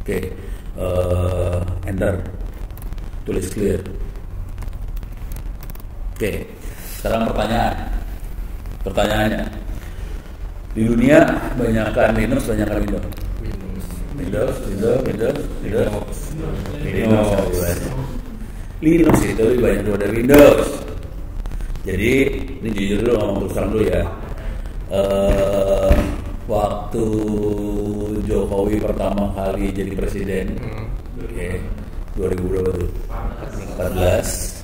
Oke, enter, tulis clear. Oke, sekarang pertanyaannya, di dunia banyakkan Linux, banyakkan Windows. Linux itu lebih banyak daripada Windows. Jadi ini jujur dulu, ngomong terus terang dulu ya. Waktu Jokowi pertama kali jadi presiden, 2014.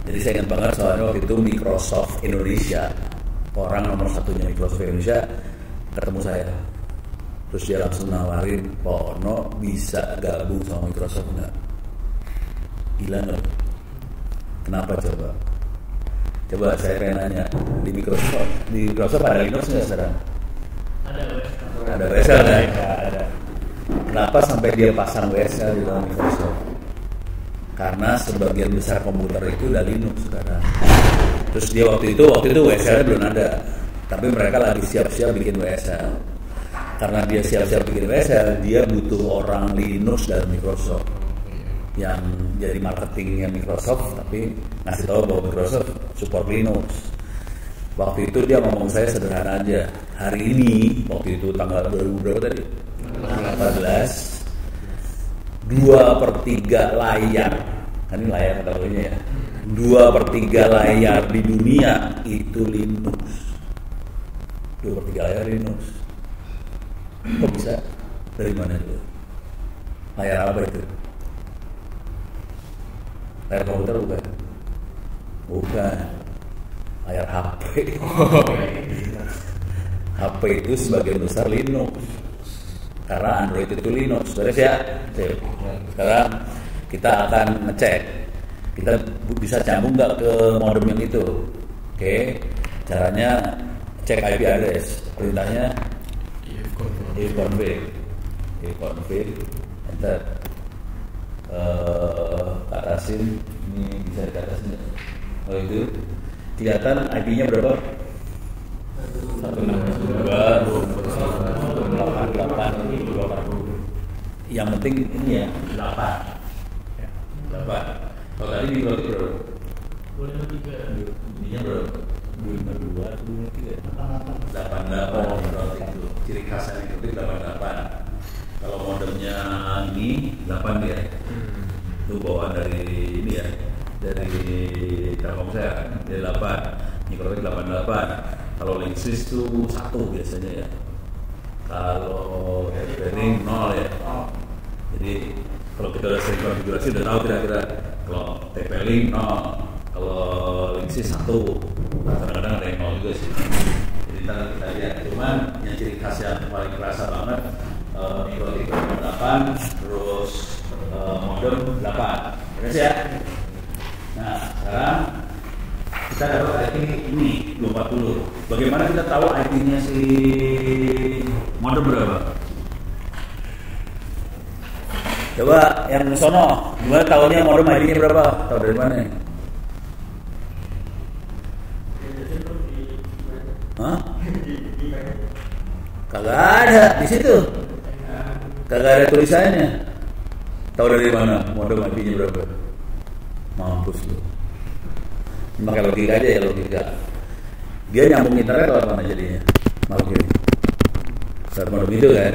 Jadi saya ingat banget soalnya waktu itu Microsoft Indonesia, orang nomor satunya Microsoft Indonesia ketemu saya. Terus dia langsung nawarin, Pak Ono bisa gabung sama Microsoft nggak? Gila nggak? Kenapa coba? Coba saya pengen nanya, di Microsoft ada Linux nggak sekarang? Ada WSL kan? Ada. Kenapa sampai dia pasang WSL di dalam Microsoft? Karena sebagian besar komputer itu udah Linux sekarang. Terus dia waktu itu WSL belum ada, tapi mereka lagi siap-siap bikin WSL. Karena dia siap-siap bikin WSL, dia butuh orang Linux dari Microsoft yang jadi marketingnya Microsoft, tapi ngasih tahu bahwa Microsoft support Linux. Waktu itu dia ngomong saya sederhana aja. Hari ini, waktu itu tanggal 2000 berapa tadi? 14. 2/3 layar, kan ini layar katanya ya. 2/3 layar di dunia itu Linux. 2/3 layar Linux. Kok bisa? Dari mana itu? Layar apa itu? Layar komputer bukan? Bukan. Layar HP. HP itu sebagian besar Linux. Karena Android itu Linux. Beres ya? Sekarang kita akan ngecek. Kita bisa nyambung nggak ke modem yang itu? Oke. Caranya cek IP address. Perintahnya ifconfig, enter. Katasin, ini bisa dikatasin. Oh itu kelihatan IP-nya berapa? 162.168. Yang penting ini ya 8. Kalau tadi di berarti berapa? 23. Ininya berapa? 88 itu ciri khasnya itu 88. Kalau modemnya ini 8 ya. Itu bawaan dari ini ya, dari Telkomsel dia 8, Microsoft 88. Kalau Linksys itu 1 biasanya ya. Kalau Everring 0 ya. Jadi kalau kita udah sering konfigurasi udah tahu kira-kira kalau TP-Link 0, kalau Linksys 1. Kadang-kadang ada yang 0 juga sih. Jadi kita lihat. Cuman yang ciri khas yang paling kerasa banget Microsoft 8, terus modem 8. Beres ya? Nah, sekarang kita dapat IP ini 240. Bagaimana kita tahu IP-nya si modem berapa? Coba yang sono, gimana tahunya modem IP-nya berapa? Tahu dari mana? Hah? Kagak ada di situ. Kagak ada tulisannya. Tahu dari mana modem IP-nya berapa? Mampus lu. Pakai logika aja ya, logika. Dia nyambung internet lewat mana jadinya? Malah gini. Saat modem itu kan.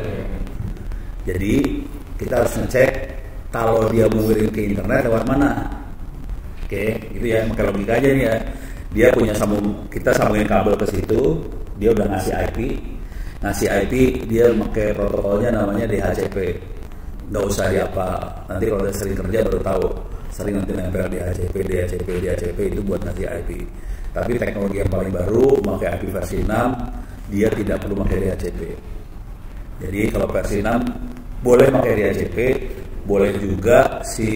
Jadi kita harus ngecek kalau dia mau ngirim ke internet lewat mana. Oke, itu ya, pakai logika aja nih ya. Dia punya kita sambungin kabel ke situ, dia udah ngasih IP, dia pakai protokolnya namanya DHCP. Nggak usah diapa, nanti kalau udah sering kerja baru tahu. Sering nanti nempel DHCP itu buat ngasih IP. Tapi teknologi yang paling baru pakai IP versi 6, dia tidak perlu pakai DHCP. Jadi kalau versi 6 boleh pakai DHCP, boleh juga si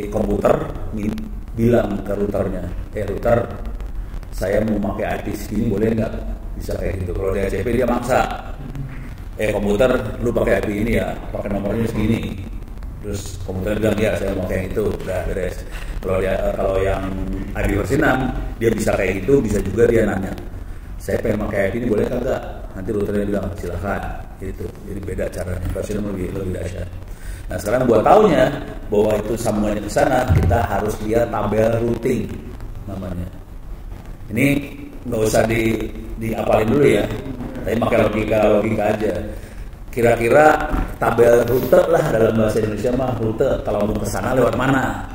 komputer bilang ke routernya, router saya mau pakai IP segini boleh nggak? Bisa kayak gitu. Kalau DHCP dia maksa, komputer lu pakai IP ini ya, pakai nomornya segini. Terus komputer bilang ya saya mau kayak itu, udah beres. Kalau yang IP versi 6 dia bisa kayak gitu, bisa juga dia nanya, saya pengen pakai IP ini boleh kagak? nanti routernya bilang silakan gitu. Jadi beda caranya, versionnya lebih dahsyat. Nah sekarang buat taunya bahwa itu sambungannya ke sana, kita harus lihat tabel routing namanya. Ini nggak usah diapalin dulu ya, tapi pakai logika aja. Kira-kira tabel rute lah dalam bahasa Indonesia mah, rute kalau mau ke sana lewat mana,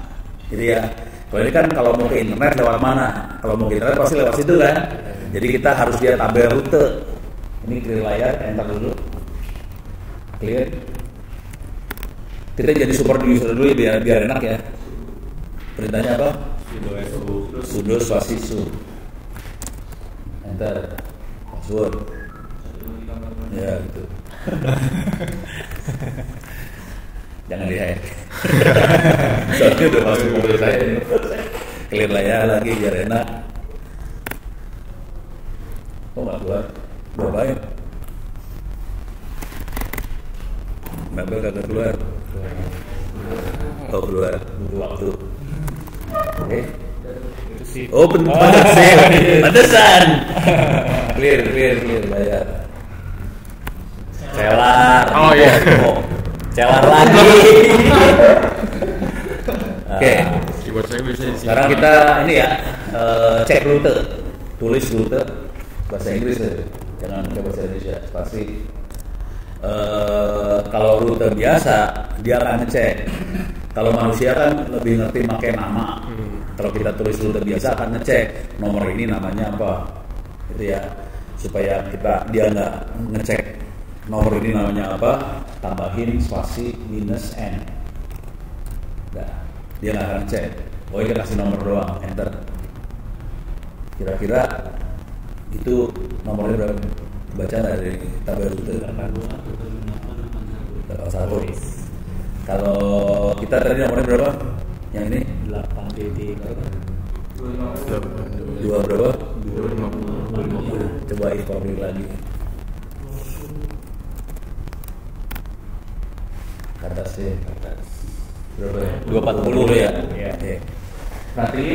gitu ya. Kalau ini kan kalau mau ke internet lewat mana, kalau mau ke internet pasti lewat situ kan. Jadi kita harus lihat tabel rute. Ini clear layar, enter dulu, clear. Kita jadi super user dulu ya, biar enak ya. Perintahnya apa? Sudo spasi su. Enter. Password. Ya gitu. Jangan di-hack. Soalnya udah masuk mobil saya. Clear layar lagi biar enak. Oh nggak keluar. Baik. Mabel kagak keluar. Oh keluar. Butuh waktu. Oke. Open pantesan. Clear layar. Celar. Oh iya. Celar lagi. Oke. Keyboard saya bisa di sini. Sekarang kita ini ya cek rute. Tulis rute bahasa Inggris ya. Jangan pakai bahasa Indonesia. Pasti kalau rute biasa dia akan ngecek. Kalau manusia kan lebih ngerti pakai nama. Kalau kita tulis rute biasa akan ngecek nomor ini namanya apa, gitu ya, supaya dia nggak ngecek nomor ini namanya apa, tambahin spasi minus n. Nah, dia nggak akan ngecek. Oh ini kasih nomor doang, enter. Kira-kira itu nomornya berapa? Baca dari tabel rute. Satu. Kalau kita tadi nomornya berapa? Yang ini 8 titik 2 berapa? 250. Coba informir lagi. Kertas berapa ya? 240 ya? Iya. Berarti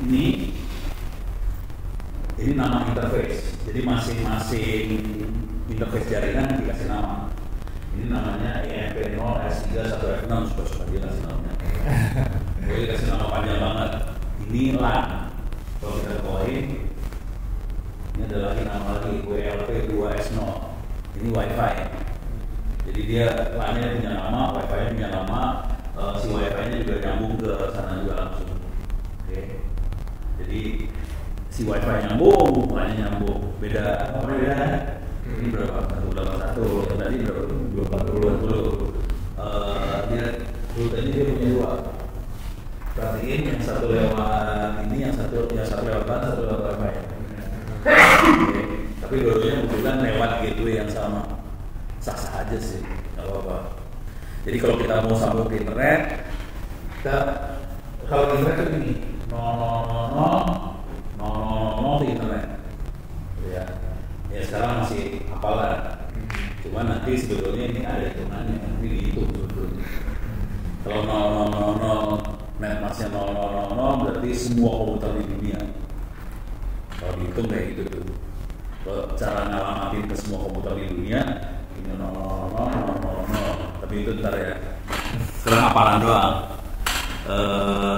ini nama interface. Jadi masing-masing interface jaringan dikasih nama. Ini namanya EMP0 S3 1F6 supaya dia kasih namanya. Boleh kasih nama panjang banget. Ini LAN. Kalau kita keluarin, ini ada lagi nama lagi WLP2S0. Ini WiFi. Jadi dia LAN-nya punya nama, WiFi-nya punya nama, si WiFi-nya juga nyambung ke sana juga langsung. Oke. Jadi si WiFi nyambung, LAN-nya nyambung. Beda, apa beda? Ini berapa? 181. Tadi berapa? 240. Dia rutenya dia punya dua. Perhatiin yang satu lewat ini, yang satu lewat LAN, satu lewat WiFi. Tapi dua-duanya kebetulan lewat gateway yang sama. Sah-sah aja sih, nggak apa-apa. Jadi kalau kita mau sambung ke internet, kalau internet itu ini 000 di internet. Ya sekarang masih hafalan. Cuma nanti sebetulnya ini ada hitungannya, nanti dihitung sebetulnya. Kalau 000 netmasknya 000 berarti semua komputer di dunia. Kalau dihitung kayak gitu tuh. Kalau cara ngalamatin ke semua komputer di dunia ini 000. Tapi itu ntar ya. Sekarang hafalan doang.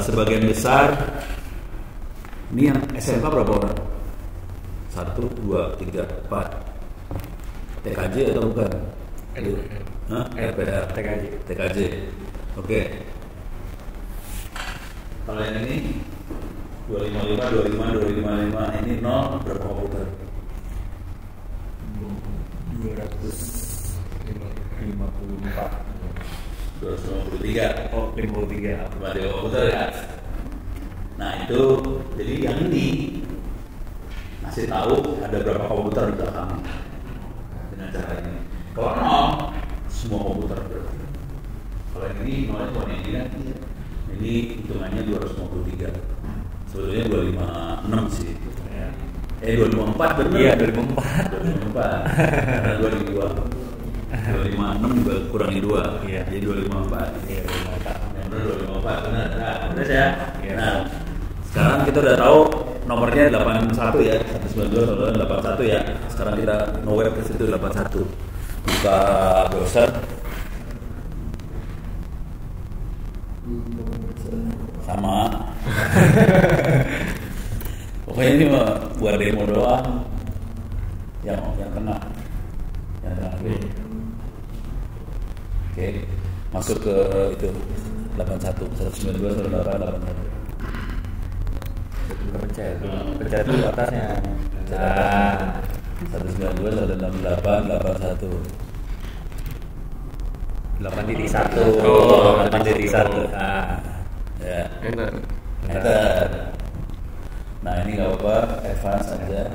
Sebagian besar ini yang SMK berapa orang? 1, 2, 3, 4. TKJ atau bukan? RPR. TKJ. Oke. Kalau yang ini 255, 255 ini 0 berapa komputer? 253. Oh 53. Berarti komputer ya. Nah itu jadi yang ini masih tahu ada berapa komputer di belakang dengan cara ini. Kalau 0 semua komputer berarti. Kalau yang ini 0 itu yang ini kan ini hitungannya 253. Sebetulnya 256 sih. 254 benar. Iya 2004. 254. Karena 2002. 256 juga kurangi 2. Iya. Jadi 254. Iya 2004. Yang benar 254 benar. Nah, benar ya. Iya. Nah, sekarang kita udah tahu nomornya 81 ya, 192.81 ya. Sekarang kita nge-web ke situ 81. Buka browser. Sama. Pokoknya ini mah buat demo doang. Yang kena. Oke. Masuk ke itu 81 192.81. Pencet dulu atasnya. 192.168.81. 8.1. 8.1. Ya. Enter. Nah ini nggak apa-apa, advance aja.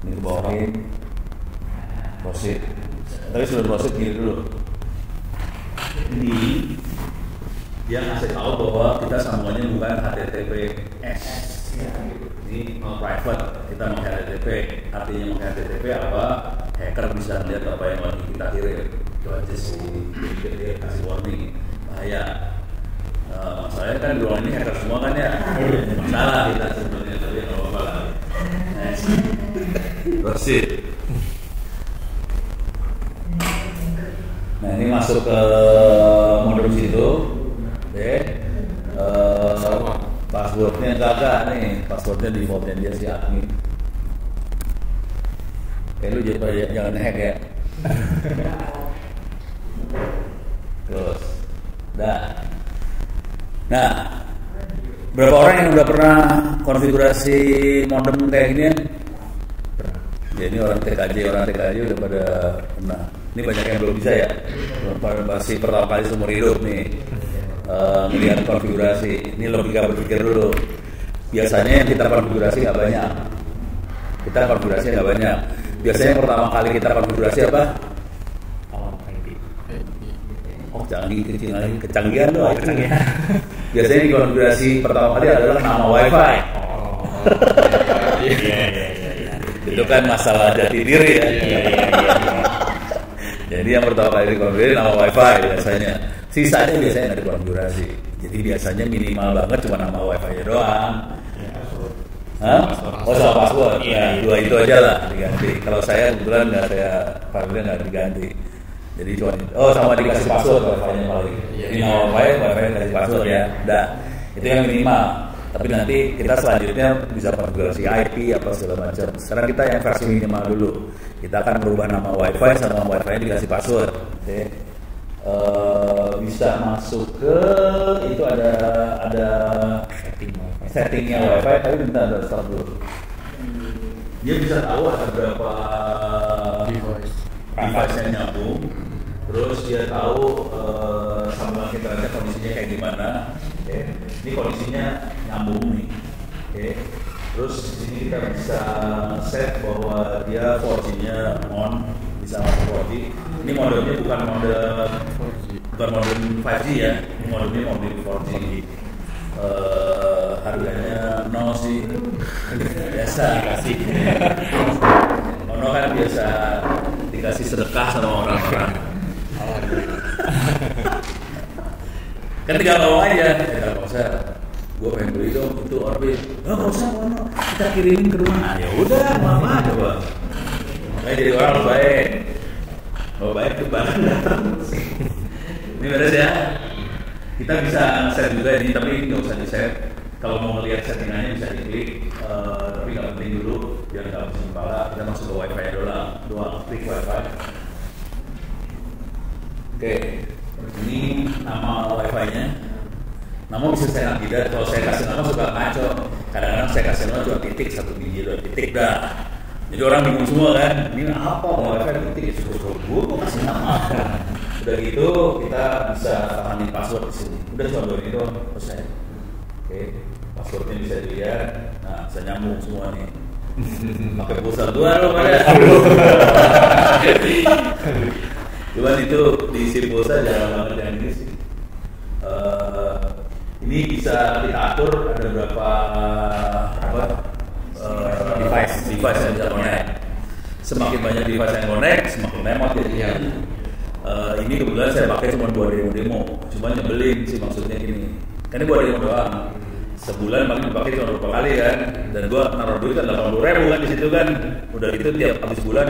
Ini ke bawahin. Proceed. Tapi sebelum proceed gini dulu. Ini dia ngasih tahu bahwa kita sambungannya bukan HTTPS. Ini private, kita mau HTTP. Artinya mau HTTP apa? Hacker bisa lihat apa yang lagi kita kirim. Itu aja sih. Dia kasih warning bahaya. Masalahnya kan di ruang ini hacker semua kan ya. Masalah kita sebenarnya, tapi nggak apa-apa lah. Proceed. Nah ini masuk ke modul situ. Passwordnya kagak nih, passwordnya di defaultnya dia si admin. Lu jangan hack ya. Terus, nah, berapa orang yang udah pernah konfigurasi modem kayak gini? Ya ini orang TKJ udah pada pernah. Ini banyak yang belum bisa ya. Masih pertama kali seumur hidup nih. Melihat konfigurasi. Ini logika berpikir dulu. Biasanya yang kita konfigurasi nggak banyak. Biasanya yang pertama kali kita konfigurasi apa? Oh jangan dikecil lagi, kecanggihan doang. Biasanya yang konfigurasi pertama kali adalah nama WiFi. Itu kan masalah jati diri ya. Jadi yang pertama kali dikonfigurasi nama WiFi biasanya. Sisanya biasanya nggak dikonfigurasi. Jadi biasanya minimal banget cuma nama WiFi-nya doang. Oh soal password. Ya, dua itu aja lah diganti. Kalau saya kebetulan nggak diganti. Jadi cuma sama dikasih password WiFi-nya paling. Ini nama WiFi kasih password ya. Itu yang minimal. Tapi nanti kita selanjutnya bisa konfigurasi IP apa segala macam. Sekarang kita yang versi minimal dulu. Kita akan merubah nama WiFi sama WiFi dikasih password. Oke. Bisa masuk ke itu ada settingnya WiFi, tapi bentar start dulu. Dia bisa tahu ada berapa device yang nyambung, terus dia tahu sambungan internetnya kondisinya kayak gimana. Ini kondisinya nyambung nih. Terus di sini kita bisa set bahwa dia 4G-nya on, bisa masuk 4G. Ini modemnya bukan modem 5G ya, ini modemnya modem 4G. Harganya 0 sih, biasa dikasih. Ono kan biasa dikasih sedekah sama orang-orang. Kan tinggal ngomong aja, nggak usah. Gue pengen beli dong itu Orbit. Nggak usah, kita kirimin ke rumah. Ya udah, mama coba. Makanya jadi orang baik. Kalau baik tuh barang datang. Ini beres ya. Kita bisa set juga ini, tapi ini nggak usah di set. Kalau mau ngelihat settingannya bisa diklik, tapi nggak penting dulu biar nggak pusing kepala. Kita masuk ke WiFi doang, klik WiFi. Oke, ini nama WiFi-nya. Nama bisa saya tidak. Kalau saya kasih nama suka ngaco. Kadang-kadang saya kasih nama cuma titik, 1 biji, 2 titik dah. Jadi orang bingung semua kan. Ini apa? WiFi titik, cukup gue kasih nama. Udah gitu kita bisa tahanin password di sini. Udah cuma 2 ini doang, selesai. Oke, passwordnya bisa dilihat. Nah, bisa nyambung semua nih. Pakai pulsa dua loh pada. Cuman itu diisi pulsa jarang banget yang ini sih. Ini bisa kita atur ada berapa device yang bisa connect. Semakin banyak device yang connect, semakin lemot jadinya. Ini kebetulan saya pakai cuma 2 demo, cuma nyebelin sih maksudnya gini. Kan ini buat demo doang. sebulan paling dipakai cuma beberapa kali kan, dan gue naruh duit kan 80.000 kan di situ kan, udah gitu tiap habis bulan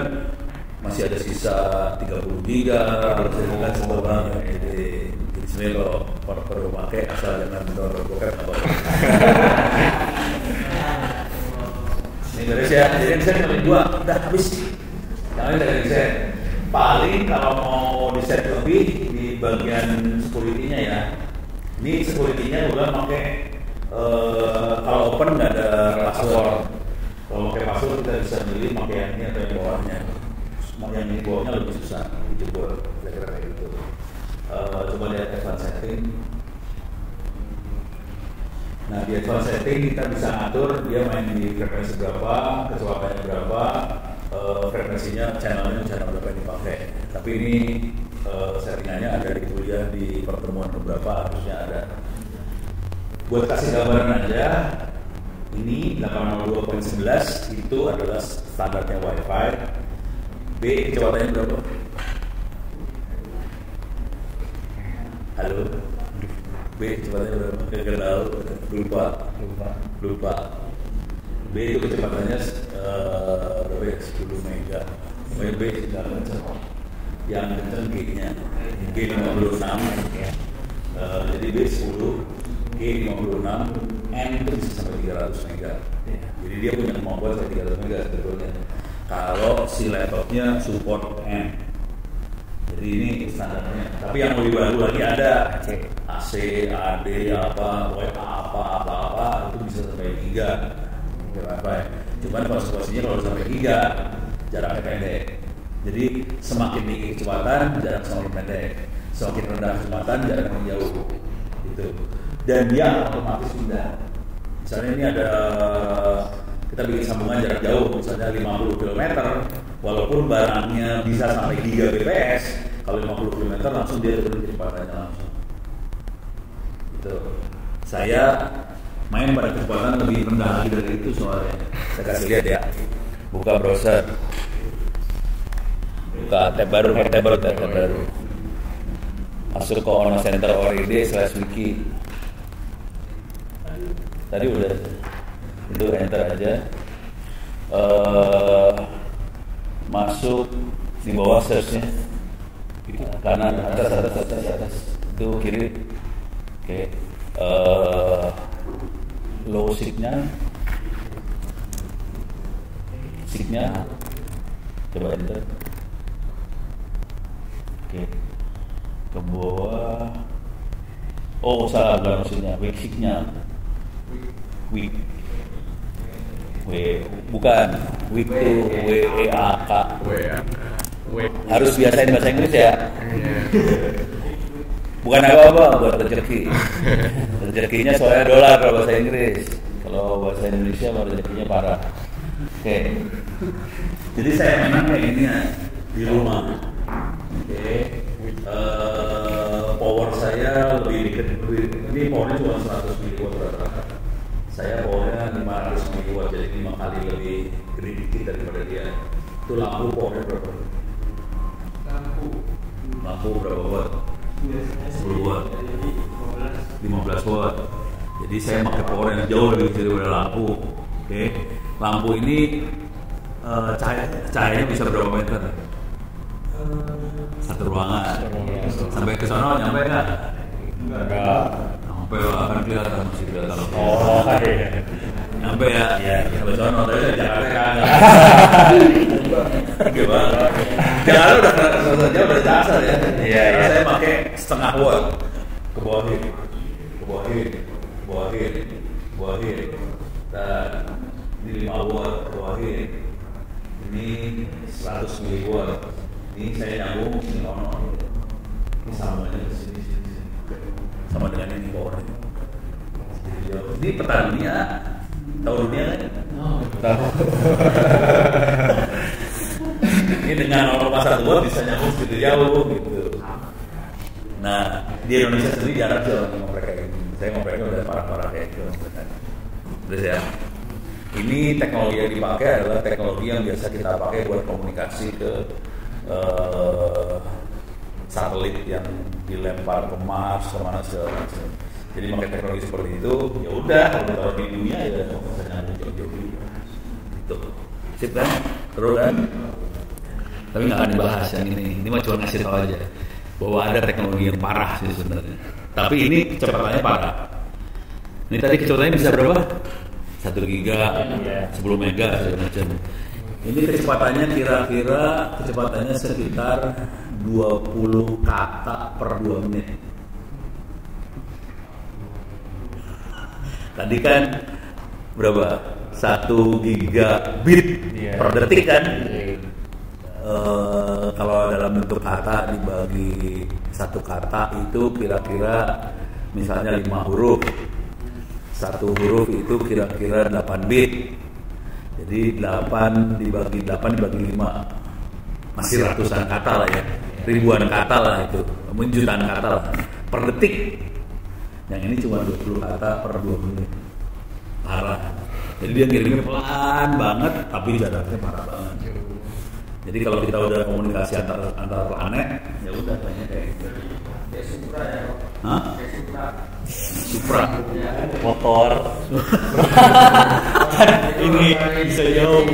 masih ada sisa 30 giga, itu kan sebel banget. Jadi sebenarnya kalau perlu pakai asal jangan download bokep apa. Ini beres ya, jadi desain kami dua udah habis. Yang dari desain paling kalau mau desain lebih di bagian security-nya ya. Ini security-nya gue pakai kalau open nggak ada password. Kalau pakai password kita bisa milih pakai yang ini atau yang bawahnya. Yang di bawahnya lebih susah dijebol, kira-kira kayak gitu. Coba lihat advanced setting. Nah di advanced setting kita bisa ngatur dia main di frekuensi berapa, kecepatannya berapa, frekuensinya, channel berapa yang dipakai. Tapi ini settingannya ada di kuliah di pertemuan beberapa harusnya ada. Buat kasih gambaran aja, ini 802.11 itu adalah standarnya Wi-Fi. B kecepatannya berapa? Halo? B kecepatannya berapa? Gak tahu, lupa. B itu kecepatannya berapa ya? 10 mega. B tidak kencang. Yang kencang G-nya G56 ya. Jadi B 10, G56, N itu bisa sampai 300 mega. Jadi dia punya kemampuan sampai 300 mega sebetulnya. Kalau si laptopnya support N. Jadi ini standarnya. Tapi yang lebih baru lagi ada AC, AD, apa itu bisa sampai 3. Berapa ya? Cuman konsekuensinya kalau sampai 3 jaraknya pendek. Jadi semakin tinggi kecepatan jarak semakin pendek, semakin rendah kecepatan jarak semakin jauh. Gitu. Dan dia otomatis pindah. Misalnya ini ada kita bikin sambungan jarak jauh, misalnya 50 km, walaupun barangnya bisa sampai 3 bps, kalau 50 km langsung dia turun kecepatannya langsung. Gitu. Saya main pada kecepatan lebih rendah lagi dari itu soalnya. Saya kasih lihat ya, buka browser, buka tab baru, masuk ke onocenter.org/wiki. Tadi udah itu enter aja, masuk di bawah search-nya, kanan atas itu kiri, oke. Low signya coba enter, oke. Ke bawah, oh salah maksudnya weak signya. Bukan weak itu WEAK. Harus biasain bahasa Inggris ya. Bukan apa-apa buat rezeki. Rezekinya soalnya dolar kalau bahasa Inggris. Kalau bahasa Indonesia baru rezekinya parah. Oke. Jadi saya memang kayak ini ya, di rumah. Oke. Power saya lebih dikit. Ini powernya cuma 100 mW rata-rata. Saya powernya 500 mW, jadi 5 kali lebih gede dikit daripada dia. Itu lampu powernya berapa? Lampu berapa watt? 10 watt, 15 watt. Jadi saya pakai power yang jauh lebih kecil daripada lampu. Oke. Lampu ini cahayanya bisa berapa meter? Satu ruangan. Sampai ke sana nyampe nggak? Enggak. Sampai akan kelihatan masih kelihatan. Oh, iya. Nyampe ya? Iya. Sampai sana tadi dari Jakarta kan. Gimana? Jakarta udah dasar ya. Iya. Saya pakai setengah watt. Ke bawahin. Dan ini 5 watt ke bawahin. Ini 100 mW. Ini saya nyambung ini ono. Ini sambungannya di sini. Sama dengan ini powernya. Ini peta dunia, tahu dunia kan? Tahu. Ini dengan 0,1 watt bisa nyambung segitu jauh gitu. Nah di Indonesia sendiri jarang sih orang ngomong mereka ini. Saya ngomong mereka udah parah-parah kayak gitu. Terus ya, ini teknologi yang dipakai adalah teknologi yang biasa kita pakai buat komunikasi ke satelit yang dilempar ke Mars, kemana segala macam. Jadi pakai teknologi seperti itu, ya udah kalau taruh di dunia ya bisa nyambung jauh-jauh gitu. Sip kan? Terus kan? Tapi nggak akan dibahas yang ini. Ini mah cuma ngasih tahu aja bahwa ada teknologi yang parah sih sebenarnya. Tapi ini kecepatannya parah. Ini tadi kecepatannya bisa berapa? 1 giga, 10 mega segala macam. Ini kecepatannya kira-kira kecepatannya sekitar 20 kata per 2 menit. Tadi kan berapa? 1 gigabit per detik kan? Kalau dalam bentuk kata dibagi 1 kata itu kira-kira misalnya 5 huruf. 1 huruf itu kira-kira 8 bit. Jadi 8 dibagi 5 masih ratusan kata lah ya, ribuan kata lah itu, jutaan kata lah per detik. Yang ini cuma 20 kata per 2 menit. Parah. Jadi dia ngirimnya pelan banget tapi jaraknya parah banget. Jadi kalau kita udah komunikasi antar planet, ya udah banyak kayak gitu. Kayak Supra ya. Hah? Kayak Supra. Motor. Ini bisa jauh.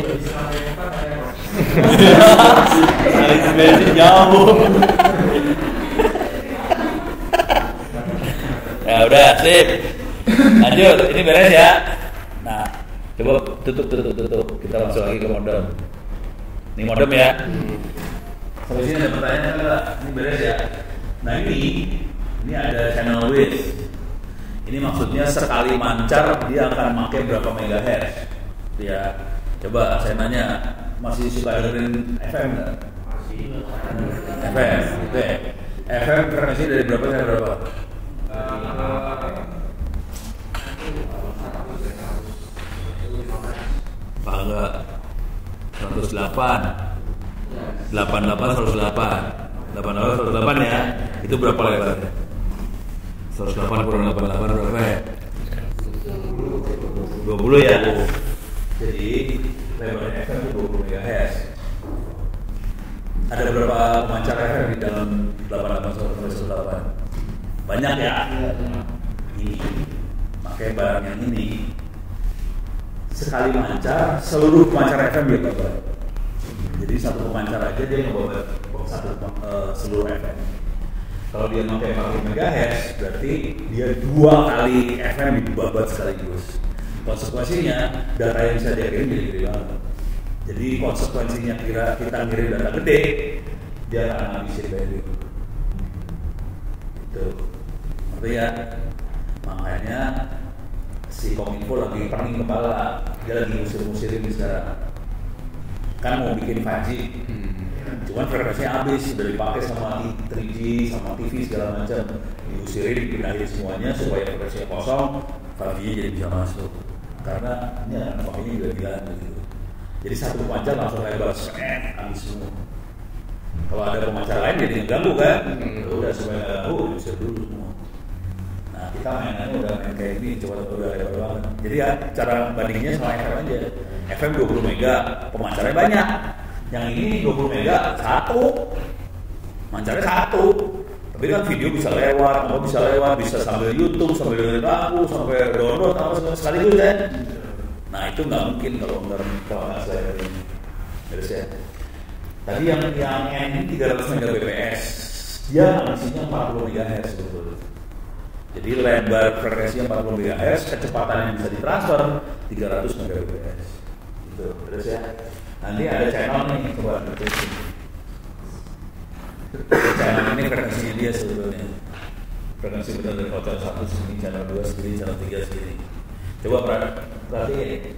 Jauh. Ya udah, sip. Lanjut, ini beres ya. Nah, coba tutup. Kita masuk lagi ke modem. Ini modem ya. Sampai sini ada pertanyaan enggak? Ini beres ya. Nah ini ada channel width. Ini maksudnya sekali mancar dia akan pakai berapa megahertz. Ya, coba saya nanya, masih suka dengerin FM enggak? Masih. FM, gitu ya. FM frekuensi dari berapa sampai berapa? Agak 108 ya. Itu berapa lebarnya? 108 kurang 88 berapa ya? 20 ya. Jadi lebarnya FM itu 20 MHz. Ada berapa pemancar FM di dalam 88 banyak ya. Ini pakai barang yang ini sekali mancar seluruh pemancar FM dia bawa. Jadi satu pemancar aja dia ngebawa seluruh FM. Kalau dia pakai 40 MHz berarti dia 2 kali FM dibabat sekaligus. Konsekuensinya data yang bisa dia kirim jadi gede banget. Jadi konsekuensinya kita ngirim data gede, dia akan ngabisin value. Itu artinya makanya si Kominfo lagi pening kepala, dia lagi musir-musirin sekarang. Kan mau bikin 5G, cuman frekuensinya habis, udah dipakai sama 3G, sama TV segala macam, diusirin, dipindahin semuanya supaya frekuensinya kosong, 5G jadi bisa masuk. Karena ini akan pakainya gila-gilaan begitu. Jadi satu pemancar langsung lebar, habis semua. Kalau ada pemancar lain jadi ngeganggu kan, udah supaya nggak ganggu, diusir dulu semua. Nah kita mainannya udah main kayak ini, coba udah lebar banget. Jadi ya cara bandingnya sama FM aja. FM 20 mega, pemancarnya banyak. Yang ini 20 mega, 1. Mancarnya 1. Tapi kan video bisa lewat, bisa sambil YouTube, sambil dengerin lagu, sampai download, sekaligus kan. Nah itu nggak mungkin kalau nggak saya ini. Terus ya. Tadi yang ini 300 Mbps, dia isinya 40 MHz betul. Jadi lebar frekuensinya 40 MHz, kecepatan yang bisa ditransfer 300 Mbps. Gitu. Terus ya. Nanti ada channel nih, coba terus. Channel ini frekuensinya dia sebetulnya. Frekuensi betul dari hotel 1 segini, channel 2 segini, channel 3 segini. Coba perhatiin.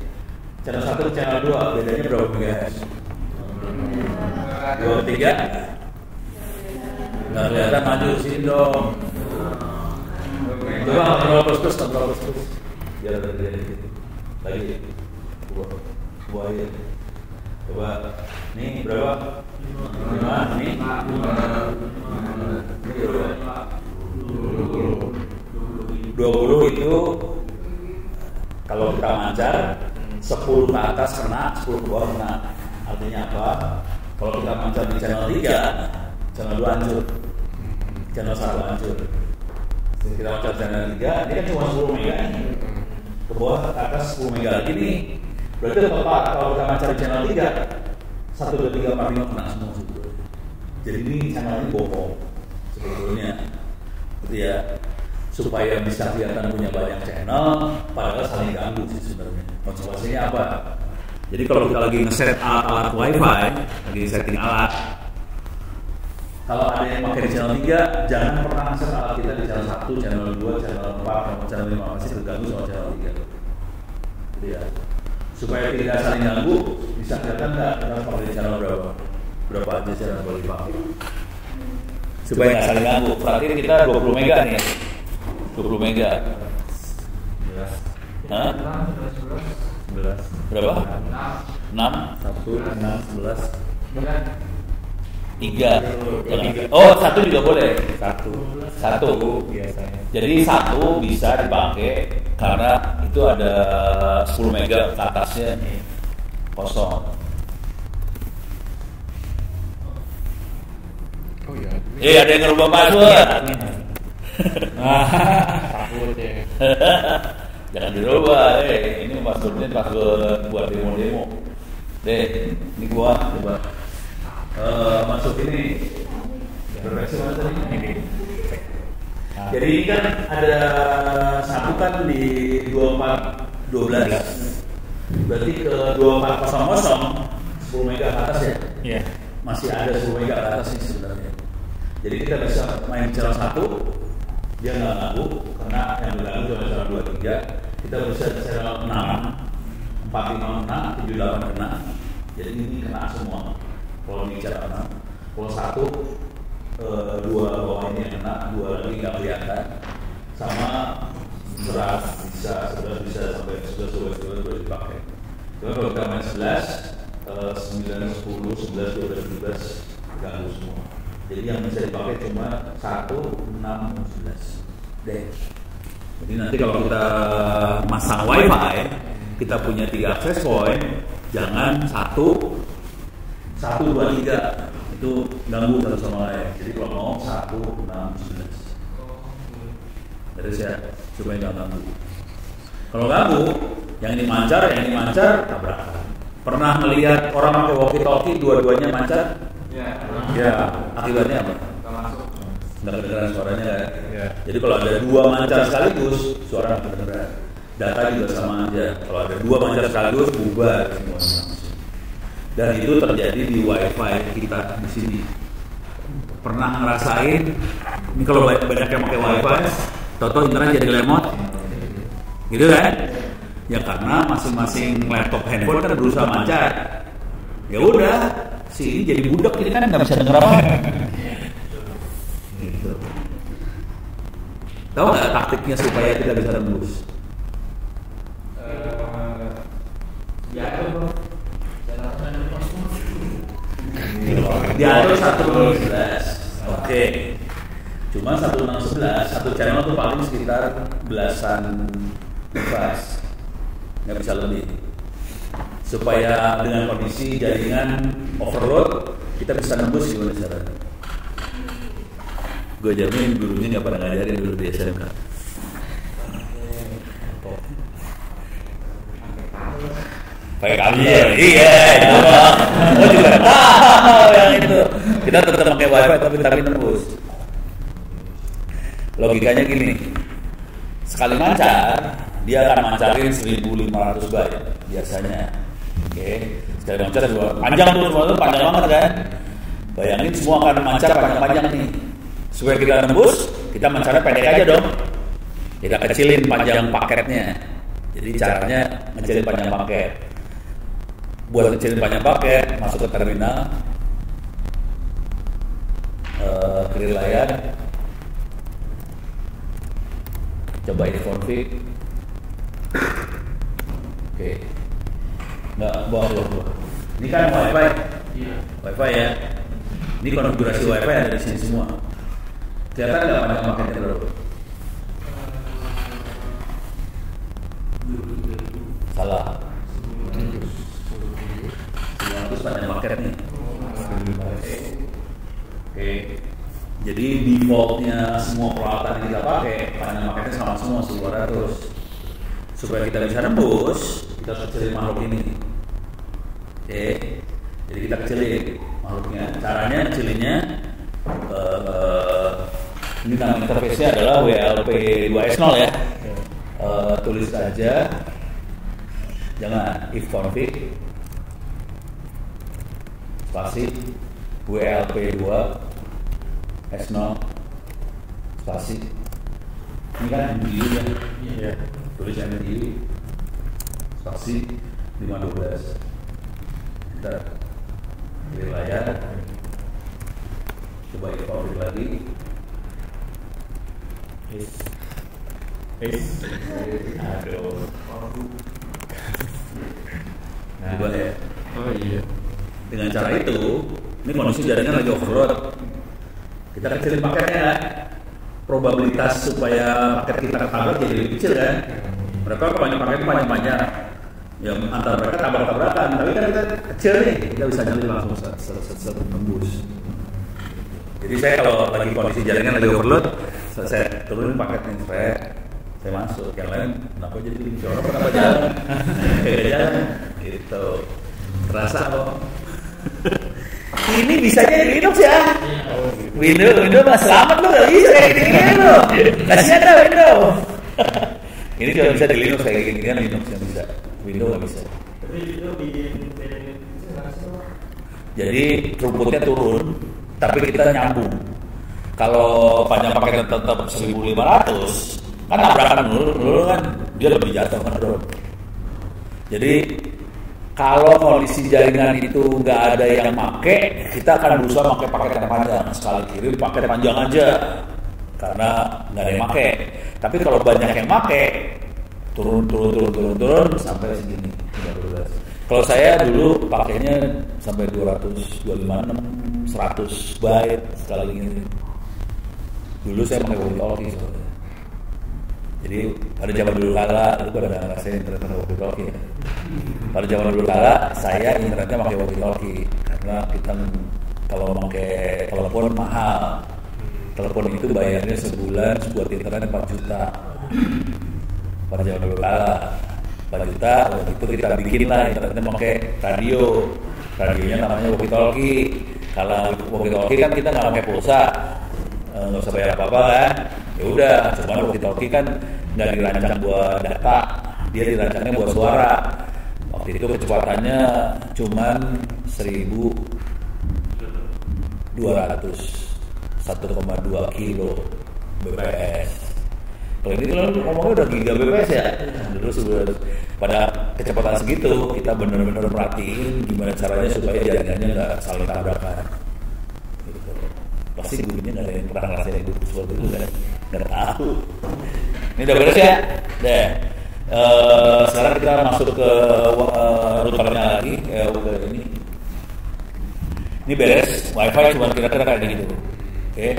Channel 1 channel 2 bedanya berapa MHz? 2, 3. Nggak kelihatan, maju sini dong. Coba kontrol terus. Biar ada dikit. Lagi. Buah aja. Coba. Nih berapa? 5. Nih. Ini berapa? 20 itu kalau kita mancar 10 ke atas kena, 10 ke bawah kena. Artinya apa? Kalau kita mancar di channel 3, channel 2 hancur, channel 1 hancur. Kita macam channel 3, ini kan cuma 10 mega nih. Ke bawah ke atas 10 mega lagi nih. Berarti total kalau kita mencari channel 3 1, 2, 3, 4, 5 kena semua sebetulnya. Jadi ini channel ini bohong sebetulnya. Gitu ya. Supaya bisa kelihatan punya banyak channel, padahal saling ganggu sih sebenarnya. Konsekuensinya apa? Jadi kalau kita lagi nge-set alat-alat wifi, lagi setting alat, kalau ada yang pakai di channel 3, jangan pernah nge-set alat kita di channel 1, channel 2, channel 4, channel 5, masih terganggu sama channel 3. Jadi ya, supaya tidak saling ganggu, bisa kelihatan nggak kita pakai di channel berapa? Berapa aja channel boleh dipakai? Supaya nggak saling ganggu. Berarti kita 20 mega nih, 20 mega. 11. Hah? 11. Berapa? 6. 1, 6, 11. 3. Oh, 1 juga boleh. 1 biasanya. Jadi 1 bisa dipakai karena itu ada 10 mega ke atasnya kosong. Oh iya. Ada yang ngerubah password. Takut ya. Jangan dirubah. Ini passwordnya password buat demo-demo. Ini gua coba. Masuk ini berversi mana tadi? Ini. Jadi ini kan ada satu kan di 2412. Berarti ke 2400 10 mega ke atas ya? Iya. Masih ada 10 mega ke atas ini sebenarnya. Jadi kita bisa main channel 1, dia nggak ganggu karena yang berganggu cuma channel 2, 3. Kita bisa channel 6, 4, 5, 6, 7, 8 kena. Jadi ini kena semua. Kalau bicara 6, kalau 1, 2 bawah ini yang kena, 2 lagi nggak kelihatan. Sama 11 bisa sampai 11 dipakai. Cuma kalau kita main 11, 9, 10, 11, 12, 13 ganggu semua. Jadi yang bisa dipakai cuma 1, 6, 11. Jadi nanti kalau kita masang wifi, kita punya 3 access point, jangan 1, 2, 3 itu ganggu satu sama lain. Jadi kalau mau 1, 6, 11. Dari saya supaya nggak ganggu. Kalau ganggu, yang ini mancar, tabrakan. Pernah melihat orang pakai walkie-talkie dua-duanya mancar? Ya. Akibatnya apa? Nggak kedengeran suaranya kan? Ya. Jadi kalau ada 2 mancar sekaligus, suara nggak kedengeran. Data juga sama aja. Kalau ada 2 mancar sekaligus, bubar semuanya. Dan itu terjadi di wifi kita di sini. Pernah ngerasain? Ini kalau banyak yang pakai wifi, toto internet jadi lemot, gitu kan? Ya karena masing-masing laptop handphone kan berusaha mancar. Ya udah, si ini jadi budak, ini kan nggak bisa denger apa. Gitu. Tahu nggak taktiknya supaya kita bisa tembus? Diatur 111. Oke. Cuma 1611, satu channel tuh paling sekitar belasan device. Nggak bisa lebih. Supaya dengan kondisi jaringan overload, kita bisa nembus gimana caranya. Gue jamin gurunya nggak pernah ngajarin dulu di SMK. Pakai kabel, iya, itu bang. Gue juga tahu yang itu. Kita tetap pakai wifi tapi nembus. Logikanya gini, sekali mancar, dia akan mancarin 1500 byte biasanya. Oke, sekali mancar panjang tuh, panjang banget kan? Bayangin semua akan mancar panjang-panjang nih. Supaya kita nembus, kita mancarnya pendek aja dong. Kita kecilin panjang paketnya. Jadi caranya ngecilin panjang paket. Buat kecilin panjang paket, masuk ke terminal, clear layar, coba ini config. Oke, nggak bawa. Ini kan wifi, wifi ya. Ini konfigurasi wifi ada di sini semua. Kelihatan nggak panjang paketnya berapa? Salah. Terus panjang paket nih. Oke. Jadi defaultnya semua peralatan yang kita pakai panjang paketnya sama semua 1200. Supaya kita bisa nembus, kita harus kecilin makhluk ini. Oke, jadi kita kecilin makhluknya. Caranya kecilinnya ini nama interface-nya adalah WLP2S0 ya. Tulis saja, jangan if config spasi WLP2 S0 spasi. Ini kan MDU ya. Iya. Tulis MDU spasi 512. Kita pilih layar. Coba if config lagi. Aduh. Coba ya. Oh iya. Dengan cara itu, ini kondisi jaringan lagi overload. Kita kecilin paketnya, probabilitas supaya paket kita ketabrak jadi lebih kecil kan. Mereka paketnya panjang-panjang, ya antara mereka tabrak-tabrakan. Tapi kan kita kecil nih, kita bisa nyalin langsung satu tembus. Jadi saya kalau lagi kondisi jaringan lagi overload, saya turunin paketnya, saya masuk. Yang lain, kenapa jadi jorok, kenapa jalan? Kayak jalan, gitu. Terasa kok. Ini bisanya Linux ya. Windows mas selamat lo, gak bisa kayak gini lo. Kasihan dah Windows. Ini cuma bisa di Linux kayak gini kan, Linux yang bisa. Windows gak bisa. Jadi throughputnya turun, tapi kita nyambung. Kalau panjang paketnya tetap 1500, kan tabrakan dulu kan dia lebih jatuh kan bro. Jadi kalau kondisi jaringan itu nggak ada yang make, kita akan berusaha pakai paket yang panjang. Sekali kirim paket panjang aja, karena nggak ada yang make. Tapi kalau banyak yang make, turun sampai segini 15. Kalau saya dulu pakainya sampai 256, 100 byte sekali ini. Dulu saya pakai walkie-talkie soalnya. Jadi pada zaman dulu kala, itu pada ngerasain internet walkie-talkie. Pada zaman dulu kala, saya internetnya pakai walkie-talkie karena kita kalau pakai telepon mahal. Telepon itu bayarnya sebulan buat internet 4 juta. Pada zaman dulu kala 4 juta, waktu itu kita bikin lah internetnya pakai radio. Radionya namanya walkie-talkie. Kalau walkie-talkie kan kita nggak pakai pulsa, nggak usah bayar apa-apa kan. Ya udah, cuma walkie-talkie kan nggak dirancang buat data, dia dirancangnya buat suara. Waktu itu kecepatannya cuman 1.200, 1,2 kilo bps. Kalau ini kalau ngomongnya udah giga bps ya. Dulu sudah pada kecepatan segitu, kita benar-benar perhatiin gimana caranya supaya jaringannya nggak saling tabrakan. Gitu. Pasti gurunya nggak ada yang pernah ngerasain hidup seperti itu kan? Nggak tahu. Ini udah beres ya? Deh. Sekarang kita masuk ke routernya lagi. Ini. Ini beres. Wi-Fi cuma kira-kira kayak gitu. Oke.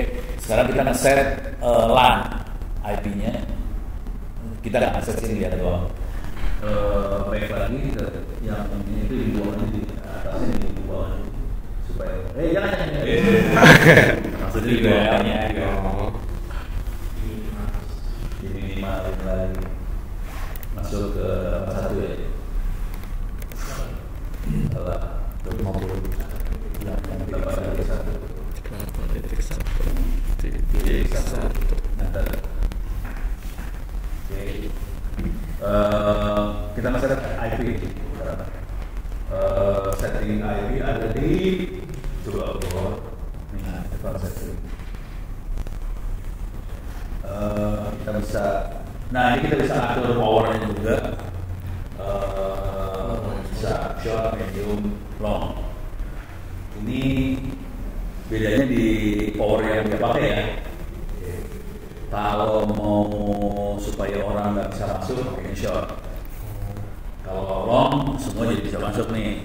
Sekarang kita nge-set LAN IP-nya. Kita nggak akses ini ya doang. Baik lagi yang ini itu di bawah di atasnya di bawah supaya jangan maksudnya di bawahnya jadi minimalin lagi masuk ke satu ya salah 50 kita masih ada IP setting IP ada di coba setting kita bisa ini kita bisa atur powernya juga bisa short, medium, long. Ini bedanya di power yang dia pakai ya. Kalau mau supaya orang nggak bisa masuk pakai short. Kalau long semua jadi bisa masuk nih.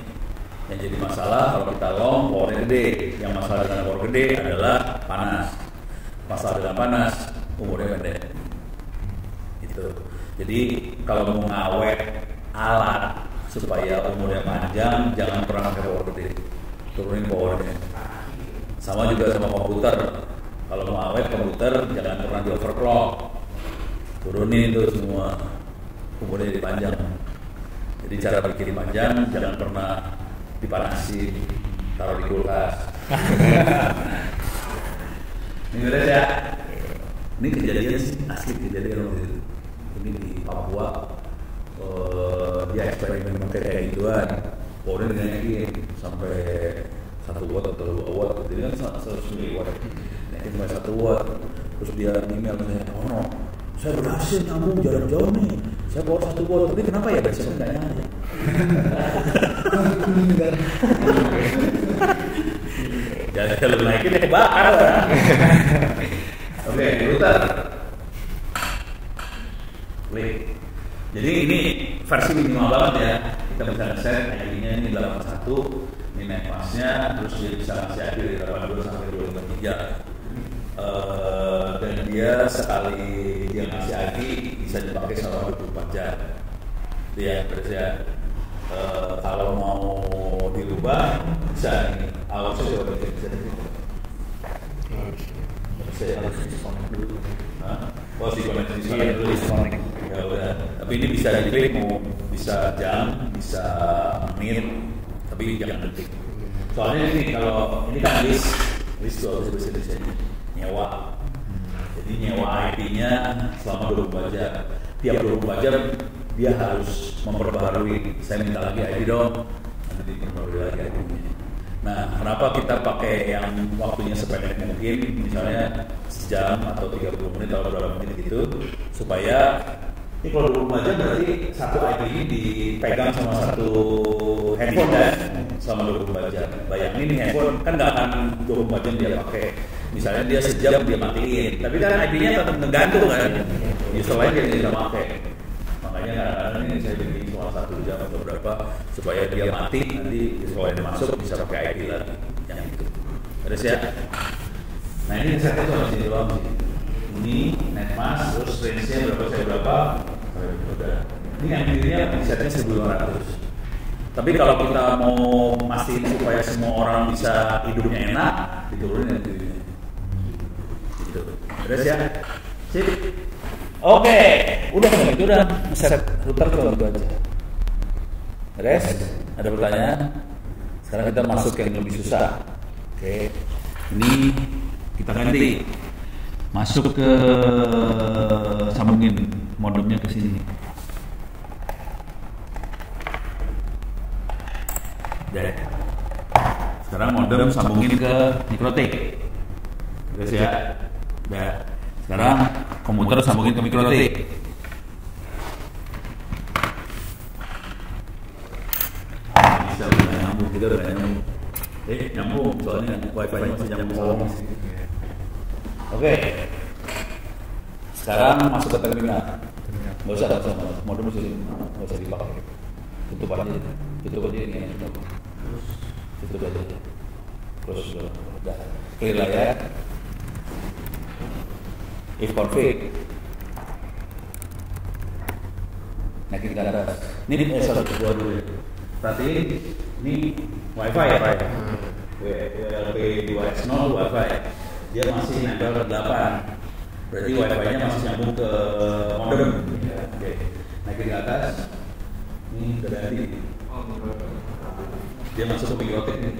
Yang jadi masalah kalau kita long powernya gede. Yang masalah dengan power gede adalah panas. Masalah dengan panas umurnya pendek. Gitu. Jadi kalau mau ngawet alat supaya umurnya panjang jangan pernah pakai power gede. Turunin powernya. Sama juga sama komputer. Kalau mau awet komputer jangan pernah di overclock, turunin itu semua, umurnya dipanjang. Jadi cara bikin panjang jangan pernah dipanasin, taruh di kulkas. Ini beres ya. Ini kejadian sih, asli kejadian waktu itu. Ini di Papua, dia eksperimen pakai kayak gituan. Powernya dinaikin sampai 1 watt atau 2 watt, jadi kan 100 miliwatt. Naikin sampai 1 watt. Terus dia email saya, oh no, saya berhasil nyambung jarak jauh nih. Saya bawa 1 watt, tapi kenapa ya besoknya nggak nyala? Jangan kalau naikin ya kebakar lah. Oke, router. Jadi ini versi minimal banget ya. Kita bisa nge-set ID-nya ini 81, ini netmasknya, terus dia bisa ngasih ID dari 82 sampai 253. Dan dia sekali dia ngasih ID bisa dipakai selama 24 jam. Dia terus ya. Kalau mau dirubah bisa nih. Saya coba bisa dulu. Saya harus disconnect dulu. Oh, disconnect dulu. Ya udah. Tapi ini bisa diklik, mau bisa jam, bisa menit, tapi jangan detik. Soalnya ini kalau ini kan list itu harus bisa nyewa. Jadi nyewa IP-nya selama 24 jam. Tiap 24 jam dia harus memperbaharui. Saya minta lagi IP dong, nanti diperbarui lagi IP-nya. Nah, kenapa kita pakai yang waktunya sependek mungkin, misalnya sejam atau 30 menit atau berapa menit gitu, supaya ini kalau 24 jam berarti satu IP ini dipegang sama satu handphone kan, selama 24 jam. Bayangin ini handphone kan nggak akan 24 jam dia pakai. Misalnya dia sejam dia matiin, tapi kan IP-nya tetap ngegantung kan, user lain dia tidak pakai. Makanya kadang-kadang ini saya bikin cuma 1 jam atau berapa supaya dia mati, nanti kalau yang masuk bisa pakai IP lagi yang itu. Terus ya. Nah ini setnya cuma sini doang sih. Ini netmask, terus range-nya berapa saya berapa. Udah. Ini yang dirinya setnya 1200. Tapi kalau kita mau mastiin supaya semua orang bisa hidupnya enak, diturunin yang dirinya. Gitu. Terus ya. Sip. Oke, udah itu udah set router cuma itu aja. Beres? Ada pertanyaan? Sekarang kita masuk ke yang lebih susah. Oke, ini kita ganti. Masuk ke sambungin modemnya ke sini. Deh. Sekarang modem sambungin ke mikrotik. Beres ya? Udah. Sekarang komputer sambungin ke mikrotik. Bisa udah nyambung, kita udah nyambung. Nyambung, soalnya wifi-nya masih nyambung. Oke. Sekarang masuk ke terminal. Nggak usah, modem sini, nggak usah dipakai. Tutup aja ini. Tutup aja. Terus udah clear layar. If config, naikin ke atas. Ini gua dulu. Perhatiin, ini wifi ya Pak. WLP2X0 wifi. Dia masih nempel ke 8. Berarti wifi-nya masih nyambung ke modem. Oke. Naikin ke atas. Ini udah ganti. Dia masuk ke mikrotik nih.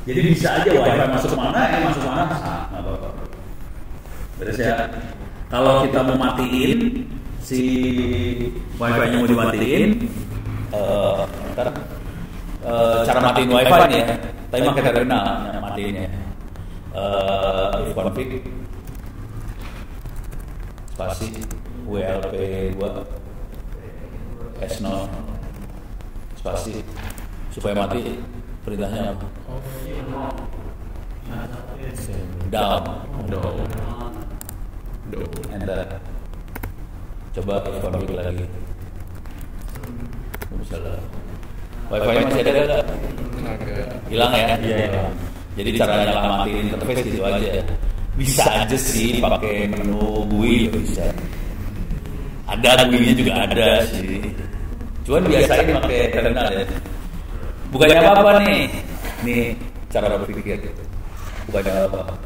Jadi bisa aja wifi masuk mana, masuk mana, nggak apa-apa. Beres ya. Kalau kita mau matiin si wifi-nya mau dimatiin, cara matiin wifi nih ya. Tapi pakai terminal matiinnya. If config spasi WLP2 S0 spasi supaya mati perintahnya apa? Down. Enter. Coba config lagi. Misalnya wifi masih ada nggak? Hilang ya? Iya. Jadi cara nyelamatin interface gitu aja. Bisa aja sih pakai menu GUI bisa. Ada GUI-nya juga ada sih. Cuman biasanya pakai terminal ya. Bukannya apa-apa nih. Nih cara berpikir. Bukannya apa-apa.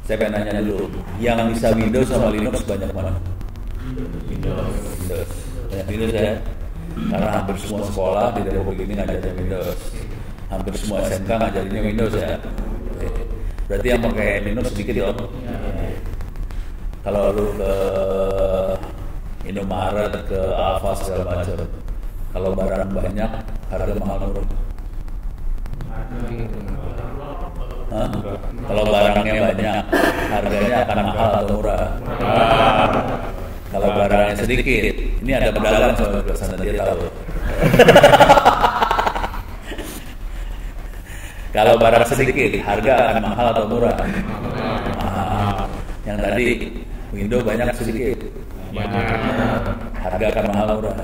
Saya pengen nanya dulu, yang bisa Windows sama Linux banyak mana? Windows. Banyak Windows ya. Karena hampir semua sekolah di Republik ini ngajarin Windows. Hampir semua SMK ngajarinnya Windows ya. Berarti yang pakai Linux sedikit dong. Kalau lu ke Indomaret, ke Alfa segala macam, kalau barang banyak, harga mahal murah. Hah? Kalau barangnya banyak, harganya akan mahal atau murah. Kalau barangnya sedikit, ini ada pedagang soal sana dia tahu. Kalau barang sedikit, harga akan mahal atau murah? Mahal. Yang tadi Windows banyak sedikit, harga akan mahal murah.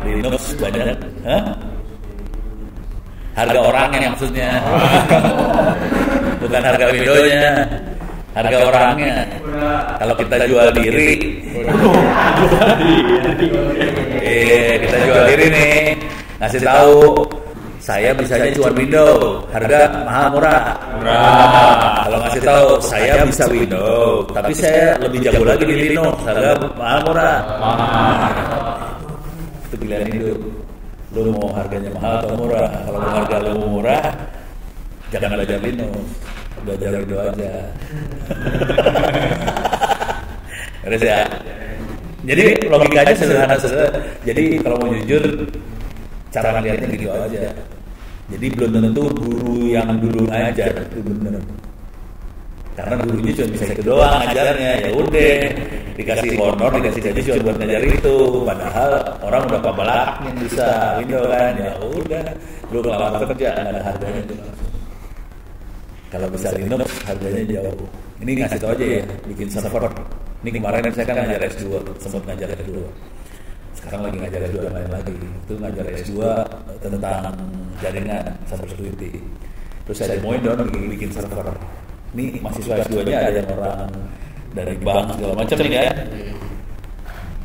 Linux banyak, harga orangnya maksudnya, bukan harga Windows-nya, harga orangnya. Kalau kita jual diri, kita jual diri nih, ngasih tahu saya bisanya cuma Windows, harga mahal murah. Kalau ngasih tahu saya bisa Windows, tapi saya lebih jago lagi di Linux, harga mahal murah. Itu pilihan hidup. Lu mau harganya mahal atau murah? Kalau mau harga lu murah, jangan belajar Linux, belajar Windows aja. Terus ya. Jadi logikanya sederhana. Jadi kalau mau jujur, cara ngeliatnya gitu aja. Jadi belum tentu guru yang dulu ngajar itu benar. Karena gurunya cuma bisa itu doang ngajarnya, ya udah dikasih honor, dikasih gaji cuma buat ngajar itu. Padahal orang udah pabelak yang bisa Windows kan, ya udah lu kelamar kerja nggak ada harganya itu. Kalau bisa Linux harganya jauh. Ini ngasih tau aja ya, bikin server. Ini kemarin saya kan ngajar S2, sempat ngajar S2. Sekarang lagi ngajar S2 yang lain lagi. Itu ngajar S2 tentang jaringan cyber security. Terus saya demoin dong bikin server. Ini mahasiswa S2-nya ada yang orang dari bank segala macam nih ya.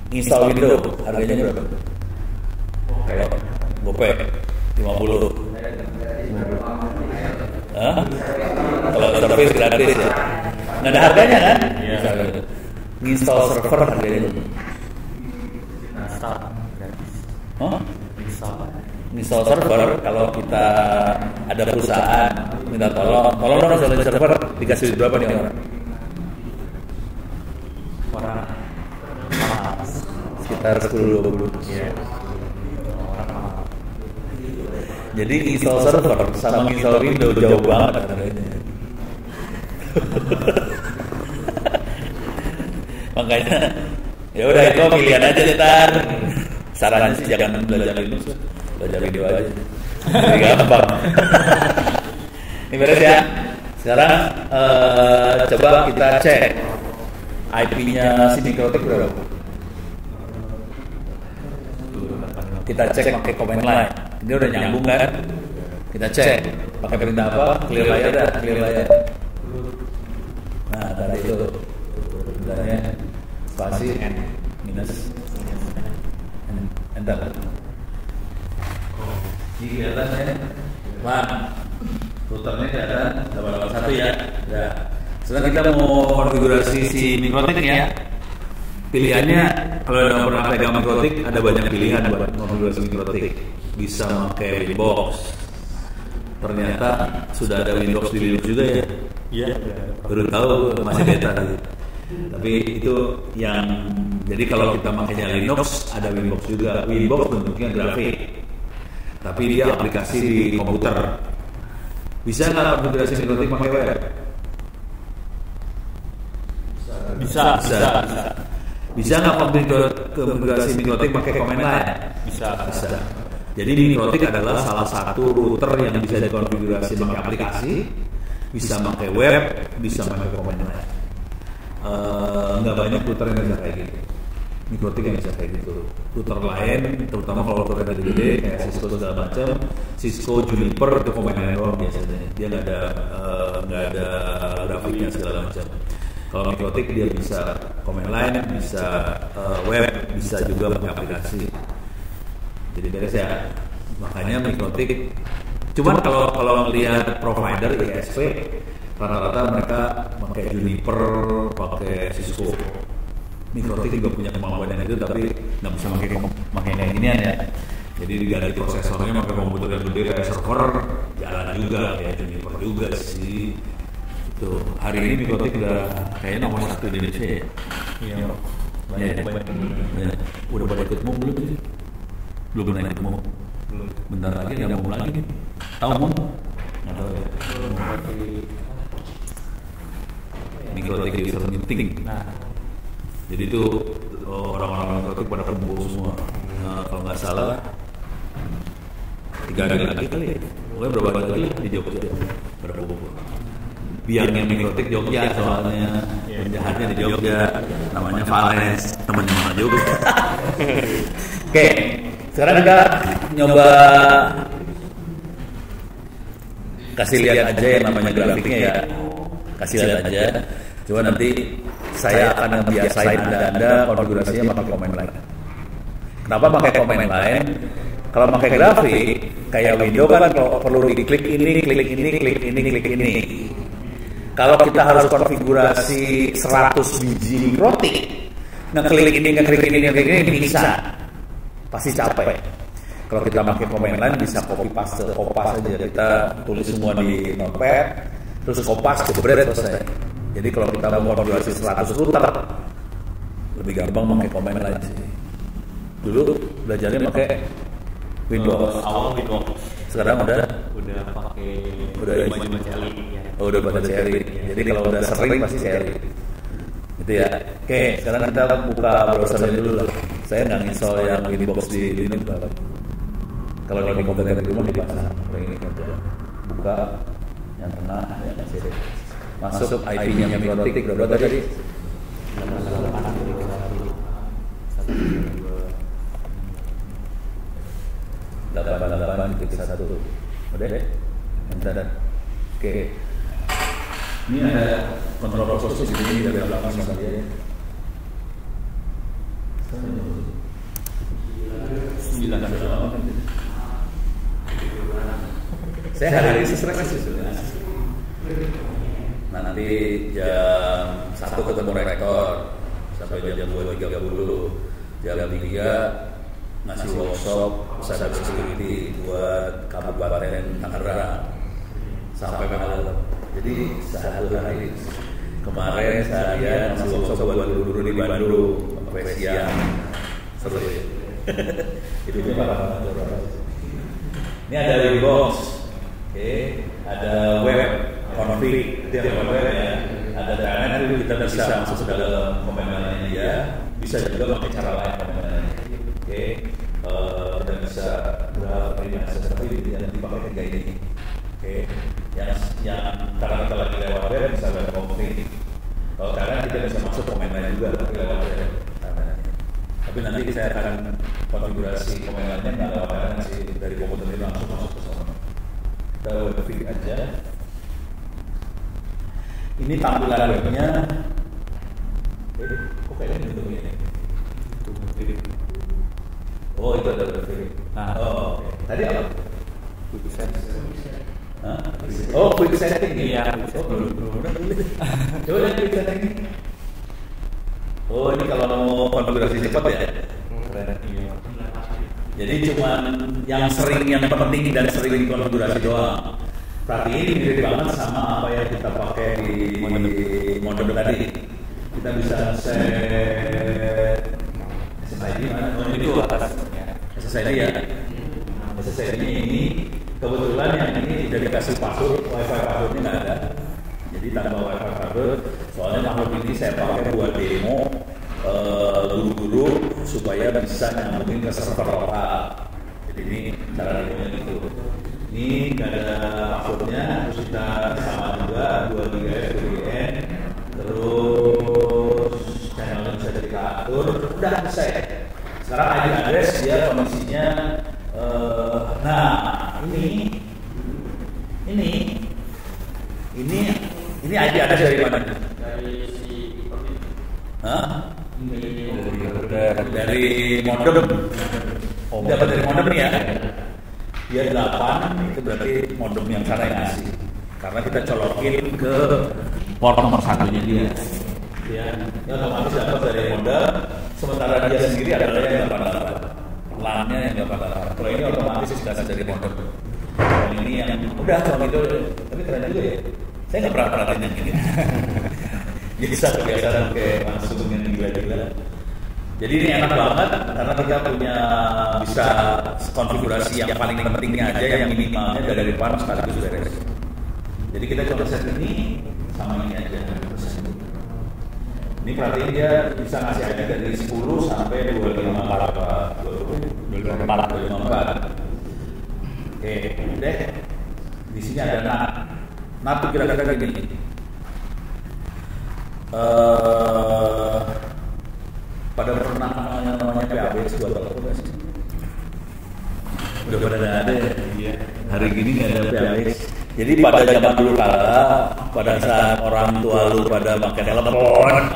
Install Windows harganya berapa? Kalau GoPay 50. Hah? Kalau service gratis ya. Nggak ada harganya kan? Iya. Install server harganya berapa? Huh? Install server kalau kita ada perusahaan minta tolong dong install server, dikasih berapa nih orang? Sekitar 10-20. Jadi install server sama install Windows jauh banget harganya. Makanya ya udah itu pilihan aja ntar. Sarannya sih jangan belajar Linux, belajar Windows aja. Jadi gampang. Ini beres ya. Sekarang coba kita cek IP-nya si Mikrotik berapa. Kita cek pakai command line. Ini udah nyambung kan? Kita cek pakai perintah apa? Clear layar dah, clear layar. Nah tadi itu perintahnya spasi minus enter. Ini kelihatan ya, Pak. Routernya kelihatan 881 ya. Ya. Sekarang kita mau konfigurasi si Mikrotik ya. Pilihannya kalau udah pernah pegang Mikrotik ada banyak pilihan buat konfigurasi Mikrotik. Bisa pakai Winbox. Ternyata sudah ada Winbox di Linux juga ya. Iya. Baru tahu masih beta. Tapi itu yang jadi kalau kita makanya Linux ada Winbox juga. Winbox bentuknya grafik. Tapi dia aplikasi di komputer. Bisa nggak konfigurasi Mikrotik pakai web? Bisa. Bisa nggak konfigurasi Mikrotik pakai command line? Bisa. Jadi Mikrotik adalah salah satu router yang bisa dikonfigurasi pakai aplikasi, bisa pakai web, bisa pakai command line. Nggak banyak router yang bisa kayak gitu. Mikrotik yang bisa kayak gitu. Router lain, terutama kalau router gede kayak Cisco segala macam, Cisco, Juniper itu command line doang biasanya. Dia nggak ada grafiknya segala macam. Kalau Mikrotik dia bisa command line, bisa web, bisa juga pakai aplikasi. Jadi beres ya. Makanya Mikrotik. Cuman kalau lihat provider ISP rata-rata mereka pakai Juniper, pakai Cisco. Mikrotik juga punya kemampuan yang itu, tapi nggak bisa pakai yang ginian ya. Jadi diganti prosesornya pakai komputer yang gede kayak server, jalan juga kayak Juniper juga sih. Itu hari ini Mikrotik udah kayaknya nomor 1 di Indonesia ya. Iya. Ya. Udah pada ikut mau belum sih? Belum pernah ikut mau. Belum. Bentar lagi ada mau lagi. Tahu mau? Nggak tahu ya. Mikrotik user meeting. Nah, Jadi itu orang-orang Mikrotik pada kumpul semua. Nah, kalau nggak salah 3 hari lagi kali ya. Pokoknya berapa hari lagi di Jogja berkumpul. Biangnya Mikrotik Jogja soalnya, penjahatnya di Jogja, namanya Vales, temannya mana juga. Oke, sekarang kita nyoba kasih lihat aja yang namanya grafiknya ya, kasih lihat aja. Coba nanti saya akan ngebiasain Anda konfigurasinya pakai komen lain. Kenapa pakai komen lain? Kalau pakai grafik, kayak window kan kalau perlu diklik ini, klik ini, klik ini, klik ini. Kalau kita harus konfigurasi 100 biji Mikrotik, ngeklik ini, ngeklik ini bisa. Pasti capek. Kalau kita pakai komen lain bisa copy paste, kopas aja, kita tulis semua di notepad, terus kopas jebret selesai. Jadi kalau kita mau konfigurasi 100 router, lebih gampang pakai komen lain sih. Dulu belajarnya pakai Windows. awal Windows. Sekarang udah Maju Celi. Oh, udah pada seri. Jadi kalau udah sering pasti seri. Gitu ya. Oke, sekarang kita buka browsernya dulu lah. Saya nggak install yang Winbox di Linux banget. Kalau di komputer di rumah dipasang. Ini buka yang tengah yang sini. Masuk IP-nya Mikrotik berapa tadi? 88.1. Udah deh. Bentar. Oke. Ini ada kontrol khusus di sini dari belakang sama dia. 9. Saya hari ini stres sih sebenarnya. Nanti jam 1 ketemu rekor sampai jam 2.30. Jam 3 ngasih workshop cyber security buat Kabupaten Tangerang sampai malam. Jadi sehari hari kemarin saya ngasih workshop buat guru-guru di Bandung sampai siang. Seru ya. Itu juga. Ini ada Winbox, oke, ada web config, itu yang web ya. Ada internet itu kita bisa masuk ke dalam komentarnya dia, bisa juga pakai cara lain komentarnya. Oke, kita bisa berapa ini seperti nanti pakai 3 ini. Oke, yang karena kita lagi lewat web bisa web config. Kalau karena kita bisa masuk komentarnya juga lewat web. Tapi nanti saya akan konfigurasi komentarnya nggak lewat karena sih dari komputer ini langsung masuk ke sana. Kita web config aja. Ini tampilan webnya. Kok kayaknya bentuknya ini? Oh, itu ada web. Oh, oke. Tadi apa? Quick setting. Oh, quick setting. Iya. Coba lihat quick setting. Oh, ini kalau mau konfigurasi cepat ya. Jadi cuma yang penting dan sering konfigurasi doang. Berarti ini mirip banget sama apa yang kita pakai di modem tadi. Kita bisa set SSID mana? Oh, itu atas. SSID ya. SSID ini kebetulan yang ini tidak dikasih password, wifi passwordnya nggak ada. Jadi tanpa wifi password. Soalnya makhluk ini saya pakai buat demo guru-guru supaya bisa nyambungin ke server lokal. Jadi ini cara demonya gitu. Ini nggak ada passwordnya, terus kita sama juga 2 GB VPN, terus channelnya bisa diatur, udah bisa ya. Sekarang ID address dia kondisinya, nah ini ID address dari mana? Dari si Hah? Dari modem. Oh, dapat dari modem nih ya. Dia 8 itu berarti modem yang sana yang ngasih. karena kita colokin ke port nomor satunya dia. Ya, yang otomatis dapat dari modal, sementara dia sendiri adalah yang dapat LAN-nya yang dapat. Kalau ini otomatis dikasih dari modem. Kalau ini yang udah cuma gitu, tapi keren juga ya. Saya nggak pernah perhatiin yang ini. Jadi saya kebiasaan kayak langsung yang gila-gila. Jadi ini enak banget karena kita punya bisa konfigurasi yang paling pentingnya aja, yang minimalnya dari depan sekaligus beres. Jadi kita coba set ini sama ini aja. Ini perhatiin dia bisa ngasih ID dari 10 sampai 25 Oke, deh. Di sini ada NAT tuh kira-kira gini. Pada pernah namanya PABX 2 telepon sih? Udah pada ada ya. Hari gini nggak ada PABX. Jadi pada zaman dulu pada saat orang tua lu pada pakai telepon,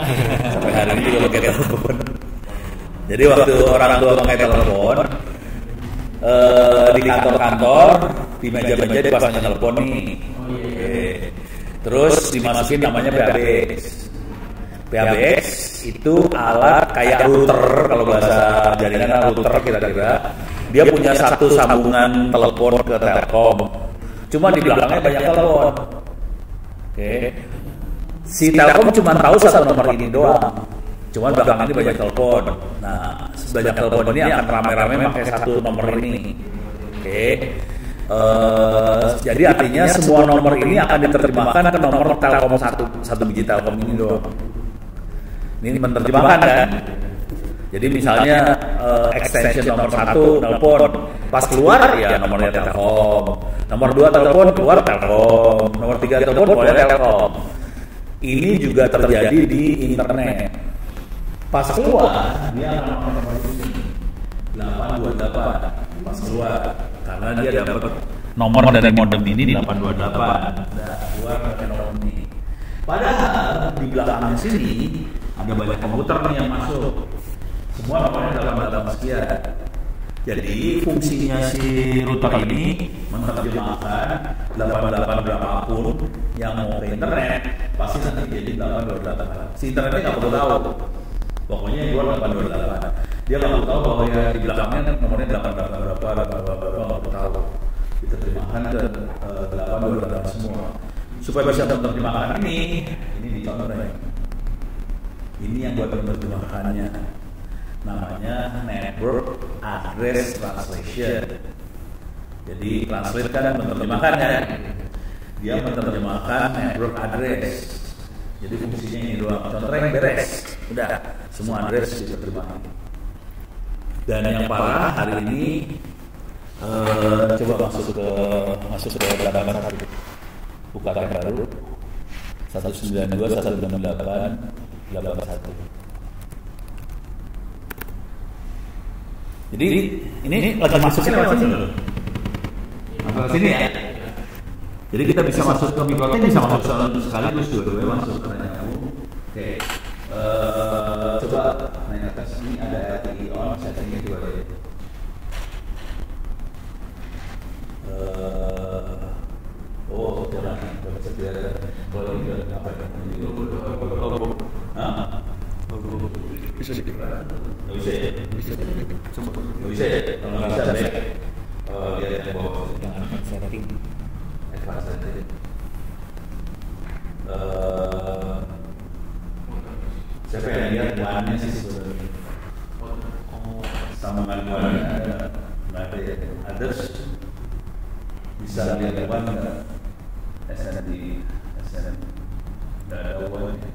sampai hari ini juga pakai telepon. Jadi waktu orang tua pakai telepon, di kantor-kantor, di meja-meja dipasangin telepon nih. Terus dimasukin namanya PABX. PABX itu alat kayak router, kalau bahasa jaringan router kira-kira. Dia punya satu sambungan telepon ke Telkom. Cuma di belakangnya banyak telepon. Oke. Si Telkom cuma tahu satu nomor ini doang. Cuma belakang ini banyak telepon. Nah, banyak telepon ini akan rame-rame pakai satu nomor ini. Oke. Jadi artinya semua nomor ini akan diterjemahkan ke nomor Telkom satu biji Telkom ini doang. Ini menerjemahkan kan? Jadi misalnya extension nomor 1 telepon, pas keluar ya nomornya Telkom, nomor 2 telepon keluar Telkom, nomor 3 telepon keluar Telkom. Ini juga terjadi di internet. Pas keluar dia akan nomor ini 828 pas keluar karena dia dapat nomor dari modem ini 828 keluar pakai nomor ini. Padahal di belakangnya sini ada banyak komputer nih yang masuk. Semua nomornya dalam data sekian. Jadi fungsinya si router ini menerjemahkan 88 berapapun yang mau ke internet pasti nanti jadi 828. Si internetnya nggak perlu tahu. Pokoknya yang keluar 828. Dia nggak perlu tahu bahwa ya di belakangnya nomornya 88 berapa nggak perlu tahu. Diterjemahkan ke 828 semua. Supaya bisa menerjemahkan ini dicontohnya. Ini yang buat menerjemahkannya. Namanya Network Address Translation. Jadi translate kan menerjemahkan ya. Dia menerjemahkan network address. Jadi fungsinya ini doang. Contohnya beres. Udah, semua address diterjemahkan. Dan yang parah hari ini coba masuk ke belakang satu. Buka tab baru 192.168.81. Jadi ini lagi masuknya lewat sini loh. Lewat sini ya. Jadi kita bisa masuk ke mikrotik, bisa masuk sekaligus dua-duanya masuk. Oke. Coba naik atas ini ada LTE on, settingnya dua ya. Jangan. Kalau ini apa ya? Bisa sih. Bisa ya? Coba. Bisa ya? Kalau nggak bisa deh. Lihat yang bawah. Jangan setting. Advance setting. Siapa yang lihat WAN-nya sih sebenarnya? Sambungan WAN-nya ada. Nggak ada ya? Others bisa lihat WAN nggak? SND. Nggak ada WAN-nya.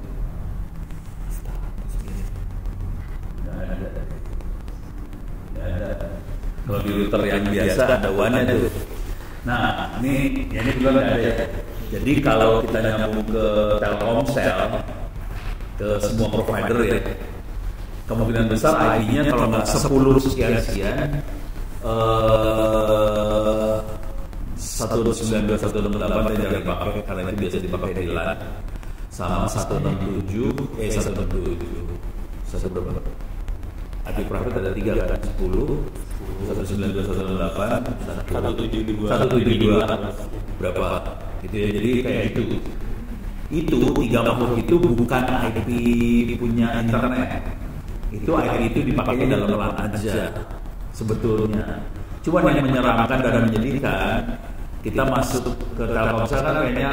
Ada. Kalau di router yang biasa ada WAN-nya tuh. Nah, ini belum ada ya. Jadi kalau kita nyambung ke Telkomsel, ke semua provider ya, kemungkinan besar IP-nya kalau nggak 10 sekian 192.168 yang jangan dipakai karena itu biasa dipakai di LAN, sama 167 berapa? IP private ada 3 kan, 10, 192.168, 172 berapa? gitu ya. Jadi kayak itu 3 makhluk itu bukan IP punya internet. Itu IP itu dipakai dalam LAN aja sebetulnya. Cuma yang menyeramkan dan menyedihkan, kita masuk ke Telkomsel kan kayaknya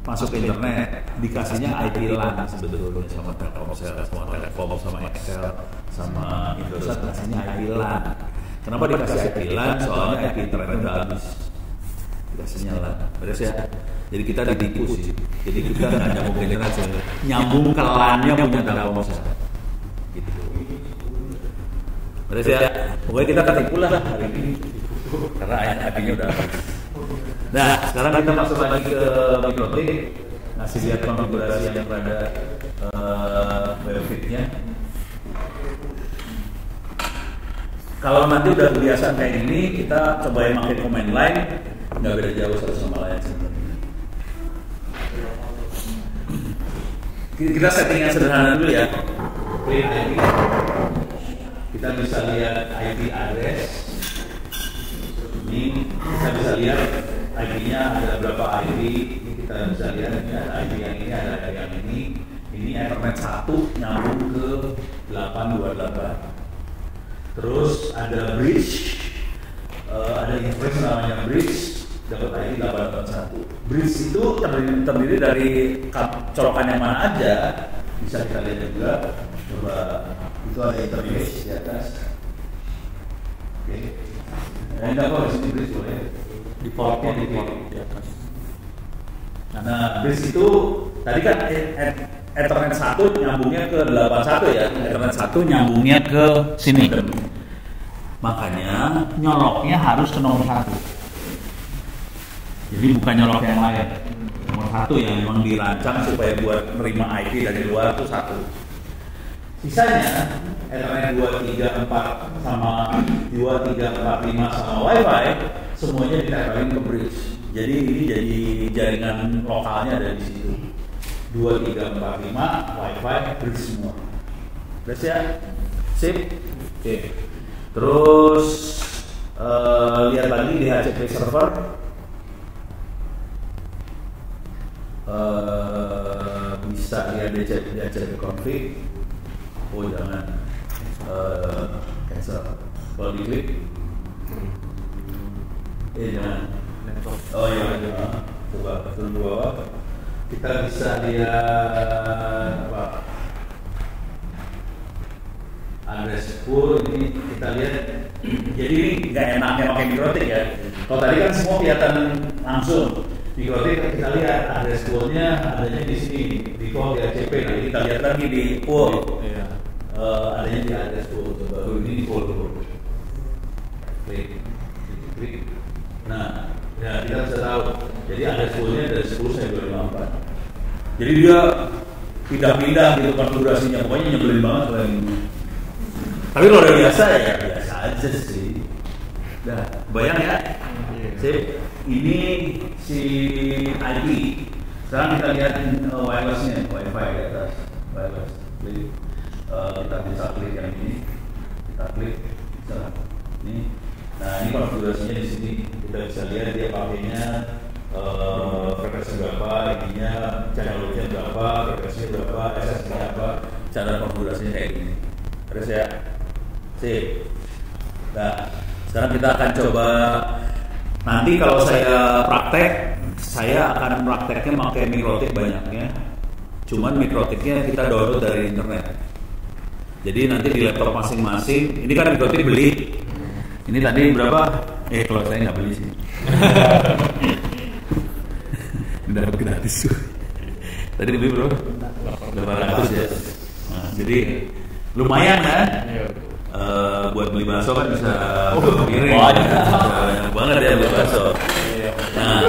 masuk ke internet dikasihnya IP LAN sebetulnya sama Telkomsel, sama Telekom, sama Excel, sama Indosat kasihnya IP LAN. Kenapa dikasih IP LAN? Soalnya IP internet udah habis, dikasihnya LAN. Beres ya. Jadi kita ditipu sih. Jadi kita nggak nyambung ke internet, nyambung ke LAN-nya punya Telkomsel. Gitu. Beres ya. Pokoknya kita ketipu lah hari ini karena IP-nya udah habis. Nah, sekarang kita masuk lagi ke Mikrotik, ngasih lihat konfigurasi yang pada webfit-nya. Kalau nanti udah kebiasaan kayak gini, kita cobain pakai command line, nggak beda jauh satu sama lain sebenarnya. Kita setting yang sederhana dulu ya. Print IP. Kita bisa lihat IP address. Ini kita bisa lihat IP-nya ada berapa IP. Ini kita bisa lihat ini ada IP yang ini, ada IP yang ini. Ini Ethernet 1 nyambung ke 828. Terus ada bridge, ada interface namanya bridge, dapat IP 881. Bridge itu terdiri dari colokan yang mana aja, bisa kita lihat juga. Coba itu ada interface di atas. Oke. Ini apa di sini bridge boleh? Di portnya di atas. Nah, bridge itu tadi kan Ethernet 1 nyambungnya ke 81 ya. Ethernet 1 nyambungnya ke sini. Makanya nyoloknya harus ke nomor 1. Jadi bukan nyolok yang lain. Nomor 1 yang memang dirancang supaya buat menerima IP dari luar itu 1. Sisanya Ethernet 2, 3, 4 sama 2, 3, 4, 5 sama Wi-Fi semuanya ditempelin ke bridge. Jadi ini jadi jaringan lokalnya ada di situ. 2, 3, 4, 5 Wi-Fi bridge semua. Terus ya, sip. Oke. Terus lihat lagi di HCP server. Bisa lihat di HCP config. Oh jangan cancel. Kalau diklik, jangan. Oh iya, coba turun bawah. Kita bisa lihat apa? Address pool ini kita lihat. Jadi ini nggak enaknya pakai Mikrotik ya. Kalau tadi kan semua kelihatan langsung. Mikrotik kita lihat address poolnya adanya di sini di default di HCP. Nah kita lihat lagi di pool. Adanya di address pool. Coba ini di pool. Klik. Nah, ya kita bisa tahu. Jadi address poolnya dari 10 sampai 254. Jadi dia pindah-pindah gitu konfigurasinya. Pokoknya nyebelin banget kalau yang ini. Tapi kalau udah biasa ya biasa aja sih. Dah, bayang ya. Sip. Ini si IP. Sekarang kita lihat wirelessnya, Wi-Fi di atas. Wireless. Jadi, kita bisa klik yang ini. Kita klik. Bisa. Ini. Nah, ini konfigurasinya di sini. Kita bisa lihat dia pakainya frekuensi berapa, ininya channel-nya berapa, frekuensinya berapa, SS-nya apa. Cara konfigurasinya kayak gini. Terus ya. Sip. Nah, sekarang kita akan coba. Nanti kalau saya praktek, saya akan prakteknya pakai Mikrotik banyaknya. Cuman Mikrotiknya kita download dari internet. Jadi nanti di laptop masing-masing. Ini kan Mikrotik beli. Ini tadi berapa? Kalau saya nggak beli sih. Ini dapat gratis. Tadi dibeli berapa? 800 ya. Nah, jadi lumayan kan? Buat beli bakso kan bisa piring. Banyak banget ya beli bakso. Nah,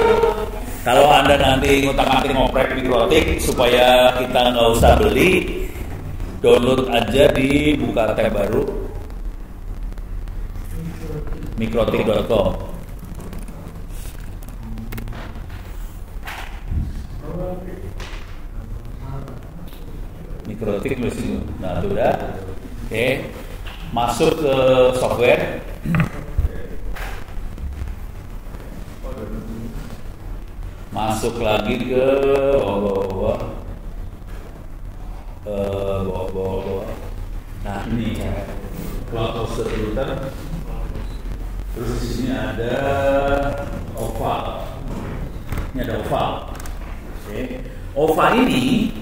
kalau Anda nanti ngutak-ngatik ngoprek Mikrotik supaya kita nggak usah beli, download aja di buka tab baru mikrotik.com. Mikrotik mesin. Nah, itu udah. Oke. Masuk ke software. Masuk masuk lagi ke bawah. Nah ini cloud poster filter. Terus di sini ada oval. Ini ada oval. Oke. Oval ini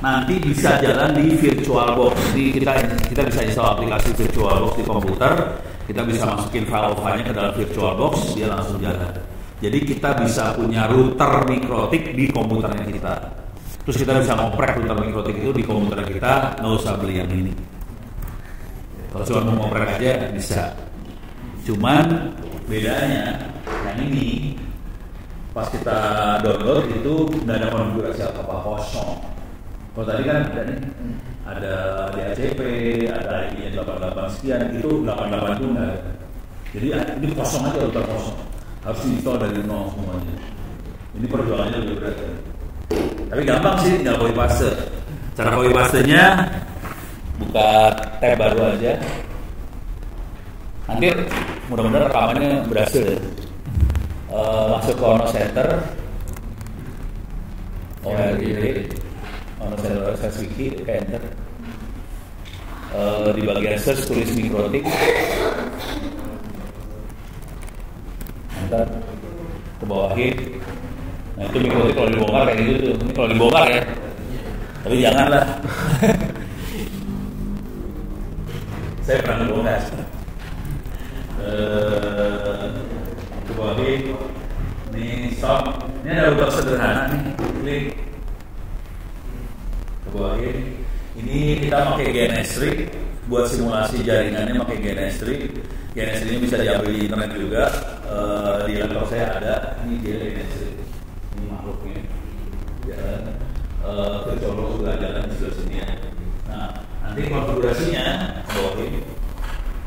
nanti bisa jalan di VirtualBox. Jadi kita bisa install aplikasi VirtualBox di komputer. Kita bisa masukin file ovalnya ke dalam VirtualBox, dia langsung jalan. Jadi kita bisa punya router mikrotik di komputernya kita. Terus kita bisa ngoprek router mikrotik itu di komputer kita, nggak usah beli yang ini. Kalau cuma mau ngoprek aja bisa. Cuman bedanya yang ini pas kita download itu nggak ada konfigurasi apa-apa, kosong. Kalau tadi kan ada nih, ada DHCP, ada ID-nya 88 sekian, itu 88 itu nggak ada. Jadi ini kosong aja, router kosong. Harus install dari nol semuanya. Ini perjuangannya lebih berat. Tapi gampang sih, tinggal copy paste. Cara copy pastenya, buka tab baru aja. Nanti mudah-mudahan rekamannya berhasil. Masuk ke Ono Center, Ono Center search wiki, enter. Di bagian search tulis mikrotik. Enter. Ke bawahin. Nah itu mikrotik kalau dibongkar kayak gitu tuh. Ini kalau dibongkar ya. Tapi janganlah. Saya pernah ngebongkar. Ke bawahin. Ini stop. Ini ada router sederhana nih. Klik. Ke bawahin. Ini kita pakai GNS3 buat simulasi jaringannya, pakai GNS3. GNS3 ini bisa diambil di internet juga. Di laptop saya ada. Ini dia GNS3. Ini makhluknya. Jalan. VirtualBox juga jalan di sebelah sini ya. Nah, nanti konfigurasinya bawahin.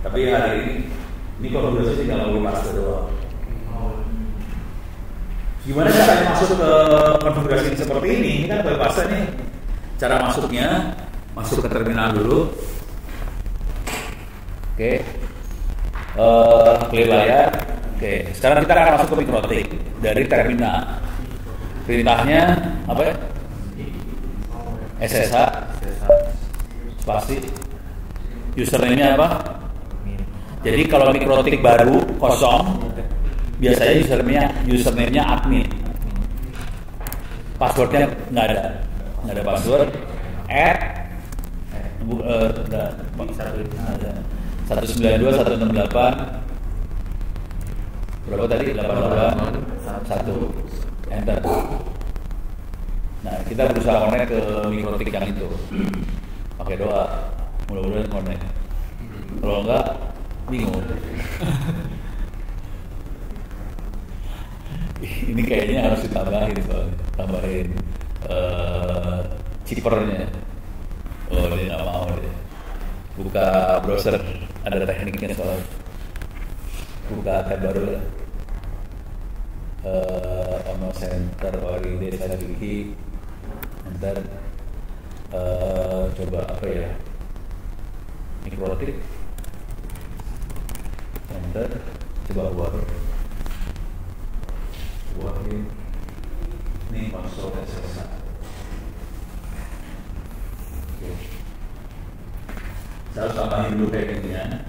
Tapi hari ini konfigurasi tinggal copy paste doang. Gimana caranya masuk ke konfigurasi seperti ini? Ini kan copy paste nih. Cara masuknya, masuk ke terminal dulu. Oke. Clear layar. Oke. Sekarang kita akan masuk ke mikrotik dari terminal. Perintahnya apa ya? SSH. Spasi. Username-nya apa? Jadi kalau mikrotik baru kosong, biasanya username-nya admin. Passwordnya nggak ada password. 192.168 berapa tadi? 881 enter. Nah kita berusaha connect ke mikrotik yang itu, pakai doa, mudah-mudahan connect. Kalau enggak bingung. Ini kayaknya harus ditambahin soalnya, tambahin chippernya. Oh dia nggak mau dia. Buka browser, ada tekniknya soal. Buka tab baru lah. Ono Center Oride Wiki. Ntar coba apa ya? Mikrotik. Enter. Coba buatin. Ini konsol SSH. Oke. Saya harus tambahin dulu packingnya.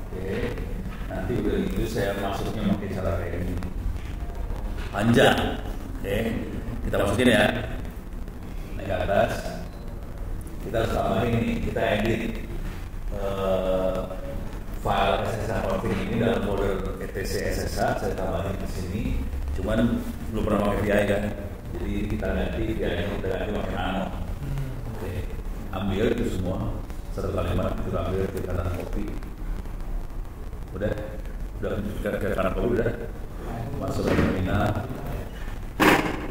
Oke. Nanti udah gitu saya masuknya pakai cara kayak ini. Panjang. Oke. Kita masukin ya. Naik ke atas. Kita harus tambahin ini. Kita edit file SSH config ini dalam folder etc SSH. Saya tambahin di sini. Cuman belum pernah pakai VI kan. Jadi kita ganti VI-nya kita ganti pakai nano. Oke. Ambil itu semua. Satu kalimat kita ambil ke kanan copy. Udah ke kanan copy udah. Masuk ke terminal.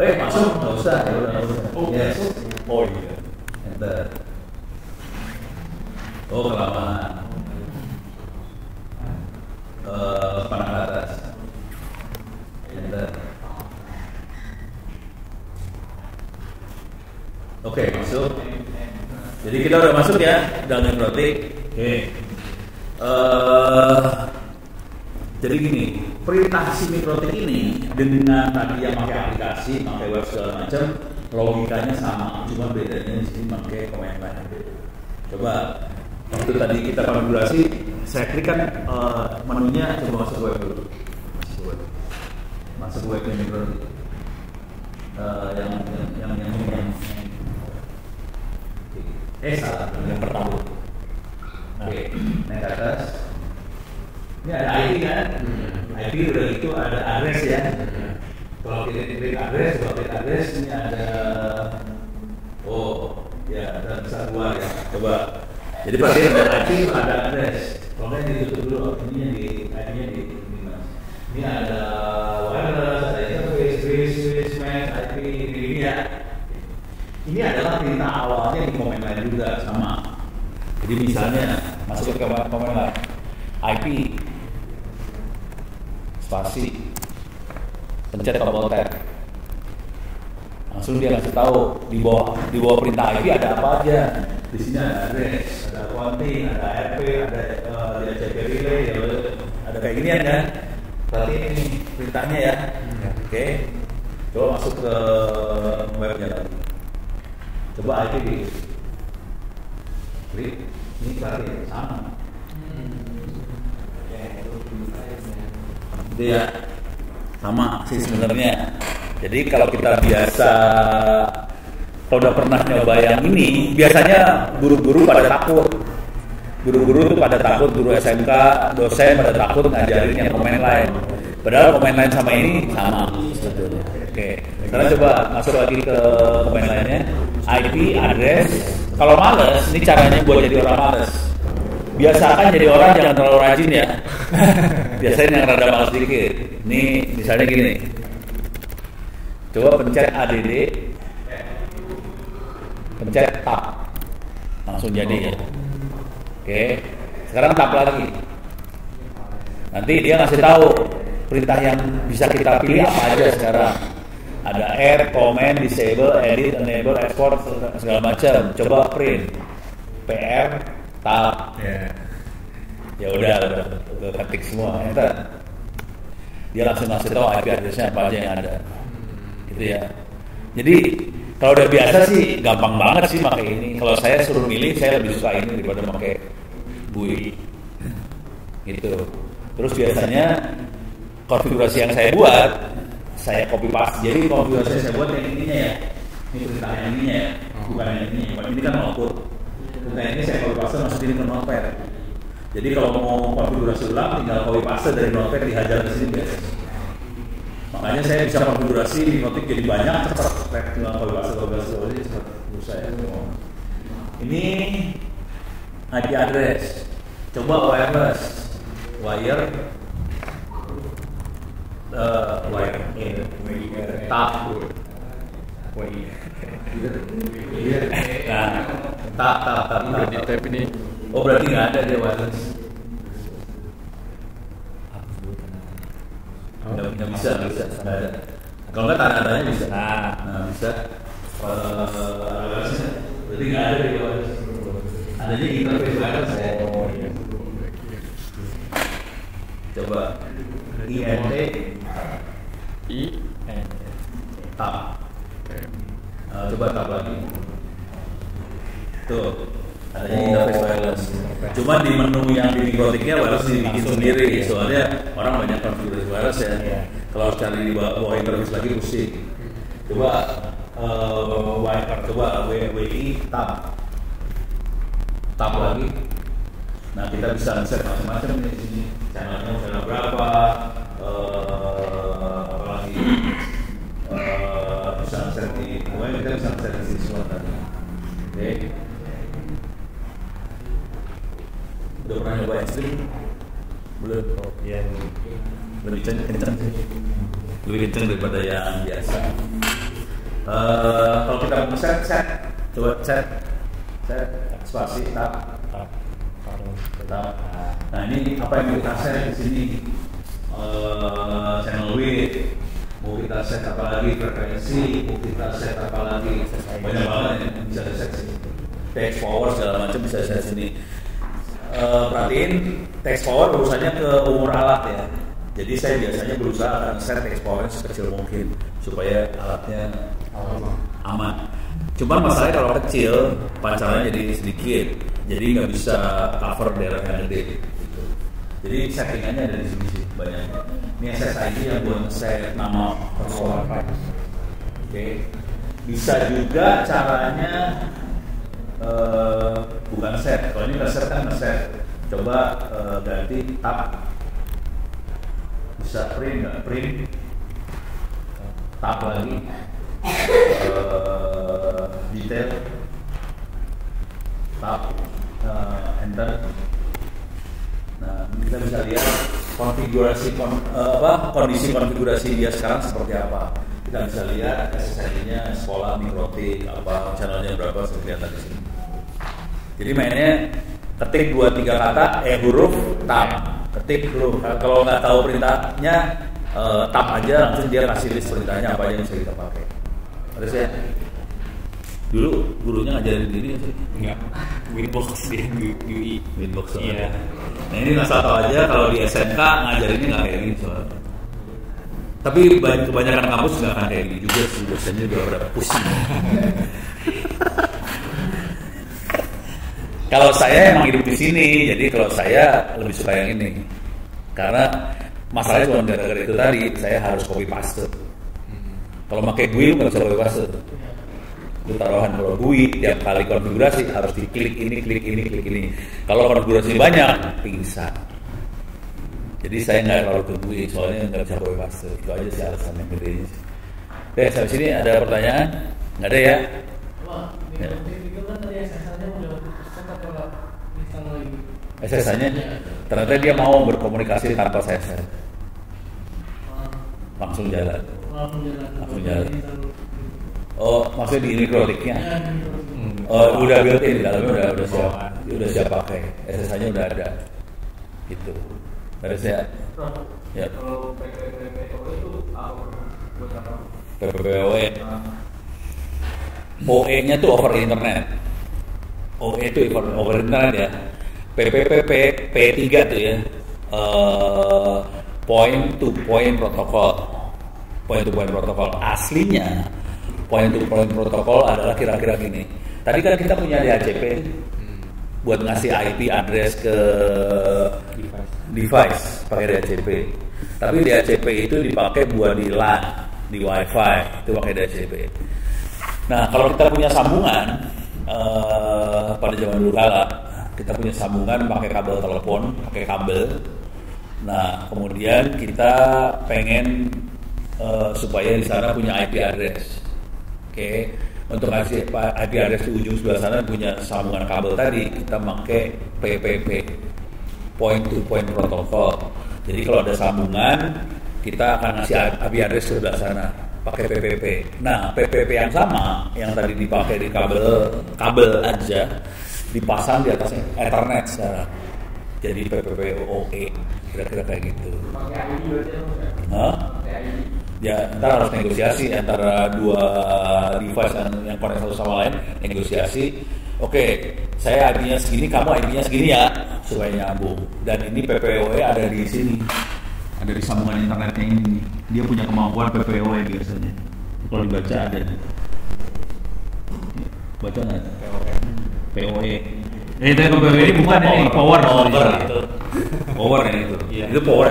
Masuk nggak usah ya udah nggak usah. Yes. Oh iya. Enter. Oh kelamaan. Panah ke atas. Enter. Oke masuk. Jadi kita udah masuk ya dalam mikrotik. Oke. Jadi gini. perintah si mikrotik ini dengan tadi yang pakai aplikasi, pakai web segala macam, logikanya sama, cuma bedanya di sini pakai command line. Coba waktu tadi kita konfigurasi, saya klik kan menunya coba masuk web dulu, masuk webnya mikrotik. Salah, yang pertama. Oke, naik ke atas. Ini ada IP kan? IP udah itu ada address ya. Kalau kita klik address, ini ada ada besar dua ya. Coba. Jadi berarti ada IP ada address. Kalau nggak ditutup dulu, ini IP-nya di mana? Ini ada wireless, ada interface, match, IP ini ya. Ini adalah perintah awalnya di command line juga sama. Jadi misalnya masuk ke command line, IP spasi, pencet tombol tab, langsung dia kasih tahu di bawah perintah IP ada apa aja. Di sini ada address, ada accounting, ada RP, ada DHCP relay, ada kayak ginian kan. Berarti ini perintahnya ya. Oke. Coba masuk ke webnya lagi. Coba IP di klik, ini berarti sama. Itu ya sama sih sebenarnya. Jadi kalau kita biasa, kalau udah pernah nyoba yang ini, biasanya guru-guru pada takut. Guru-guru tuh pada takut, guru SMK, dosen pada takut ngajarin yang command line. Padahal command line sama ini sama sebetulnya. Oke, sekarang coba masuk lagi ke command line-nya. IP, address. Kalau males, ini caranya buat jadi orang males. Biasakan jadi orang jangan terlalu rajin ya. Biasanya yang rada males dikit. Ini misalnya gini. Coba pencet ADD, pencet tab, langsung jadi ya. Oke, sekarang tab lagi. Nanti dia ngasih tahu perintah yang bisa kita pilih apa aja sekarang. Ada add, comment, disable, edit, enable, export, segala macam. Coba print, PR, tab. Ya udah ketik semua. Enter. Dia langsung ngasih tahu IP address-nya apa aja yang ada. Gitu ya. Jadi kalau udah biasa sih gampang banget sih pakai ini. Kalau saya suruh milih, saya lebih suka ini daripada pakai GUI. Gitu. Terus biasanya konfigurasi yang saya buat, saya copy paste. Jadi konfigurasi yang saya buat yang ininya ya. Ini perintah yang ininya ya, bukan yang ininya. Ini kan output. Perintah ini saya copy paste masukin ke notepad. Jadi kalau mau konfigurasi ulang, tinggal copy paste dari notepad dihajar ke sini biasa. Makanya saya bisa konfigurasi di notik jadi banyak cepat. Tinggal copy paste jadi cepat. Saya. Ini IP address. Coba wireless, wire tab. Nah, tab di tab ini. Oh berarti nggak ada dia wireless. Nggak bisa. Nggak ada. Kalau nggak tanda-tandanya bisa. Nah bisa. Berarti nggak ada dia wireless. Adanya interface wireless ya. Coba INT tab. Coba tab lagi. Tuh, adanya interface wireless. Cuma di menu yang di mikrotiknya wireless dibikin sendiri. Soalnya orang banyak konfigurasi wireless ya. Kalau cari di bawah interface lagi pusing. Coba WI tab lagi. Nah kita bisa set macam-macam di sini. Channel berapa? Apalagi bisa set di kita bisa set di sini semua tadi. Oke. Udah pernah nyoba ekstrim? Belum. Ya. Lebih kencang sih. Lebih kencang daripada yang biasa. Kalau kita mau set, coba set spasi tab. Nah ini apa yang mau kita set di sini? Channel width, mau kita set apa lagi frekuensi, mau kita set apa lagi, banyak banget yang bisa di set sini. Text power segala macam bisa set sini. Perhatiin text power urusannya ke umur alat ya. Jadi saya biasanya berusaha akan set exponent sekecil mungkin supaya alatnya aman. Cuma masalahnya kalau kecil pancarannya jadi sedikit, jadi nggak bisa cover daerah yang gede. Gitu. Jadi settingannya ada di sini sih banyak. Ini SSID yang buat set nama persoalan. Oke. Bisa juga caranya bukan set. Kalau ini nggak set kan nge-set. Coba ganti tab. Bisa print nggak? Print tab lagi. Detail tab enter. Nah kita bisa lihat konfigurasi kondisi konfigurasi dia sekarang seperti apa. Kita bisa lihat SSID-nya sekolah mikrotik apa channelnya berapa kelihatan di sini. Jadi mainnya ketik 2-3 kata huruf tab, ketik huruf. Kalau nggak tahu perintahnya tab aja langsung dia kasih list perintahnya apa aja yang bisa kita pakai. Terus ya dulu gurunya ngajarin gini sih? Enggak, Winbox dia UI. Winbox. Iya. Nah ini asal tahu aja kalau di SMK ngajarinnya nggak kayak gini soalnya. Tapi kebanyakan kampus nggak akan kayak gini juga sih, dosennya juga pada pusing. Kalau saya emang hidup di sini, jadi kalau saya lebih suka yang ini. Karena masalahnya cuma gara-gara itu tadi, saya harus copy paste. Kalau pakai GUI nggak bisa copy paste. Itu taruhan. Kalau GUI tiap kali konfigurasi harus diklik ini, klik ini, klik ini. Kalau konfigurasi banyak, pingsan. Jadi saya nggak terlalu ke GUI, soalnya nggak bisa copy paste. Itu aja sih alasan yang gedenya. Oke, sampai sini ada pertanyaan? Nggak ada ya? Ya. SSH-nya ternyata dia mau berkomunikasi tanpa saya set. Langsung jalan. Oh, maksudnya di mikrotiknya? Oh, udah built-in di dalamnya udah siap pakai. SSH-nya udah ada. Gitu. Harus ya. Ya. Kalau PPPOE itu buat apa? PPPOE. OE-nya tuh over internet. OE itu over internet ya. PPPP P3 tuh ya. Point to point protocol. Point to point protocol aslinya point to point protocol adalah kira-kira gini. Tadi kan kita punya DHCP buat ngasih IP address ke device pakai DHCP. Tapi DHCP itu dipakai buat di LAN, di WiFi itu pakai DHCP. Nah kalau kita punya sambungan pada zaman dulu kala kita punya sambungan pakai kabel telepon, pakai kabel. Nah kemudian kita pengen supaya di sana punya IP address. Oke, untuk ngasih IP address di ujung sebelah sana punya sambungan kabel tadi kita pakai PPP, point to point protocol. Jadi kalau ada sambungan kita akan ngasih IP address ke sebelah sana pakai PPP. Nah PPP yang sama yang tadi dipakai di kabel aja dipasang di atasnya Ethernet sekarang. Jadi PPPoE kira-kira kayak gitu. Pakai ID berarti Hah? Ya, ntar harus negosiasi antara dua device yang connect satu sama lain, negosiasi. Oke, saya ID-nya segini, kamu ID-nya segini ya, supaya nyambung. Dan ini PPOE ada di sini, ada di sambungan internetnya ini. Dia punya kemampuan PPOE biasanya. Kalau dibaca ada. Baca nggak? POE. Ini POE ini bukan ini power itu. Power ya itu. Itu power.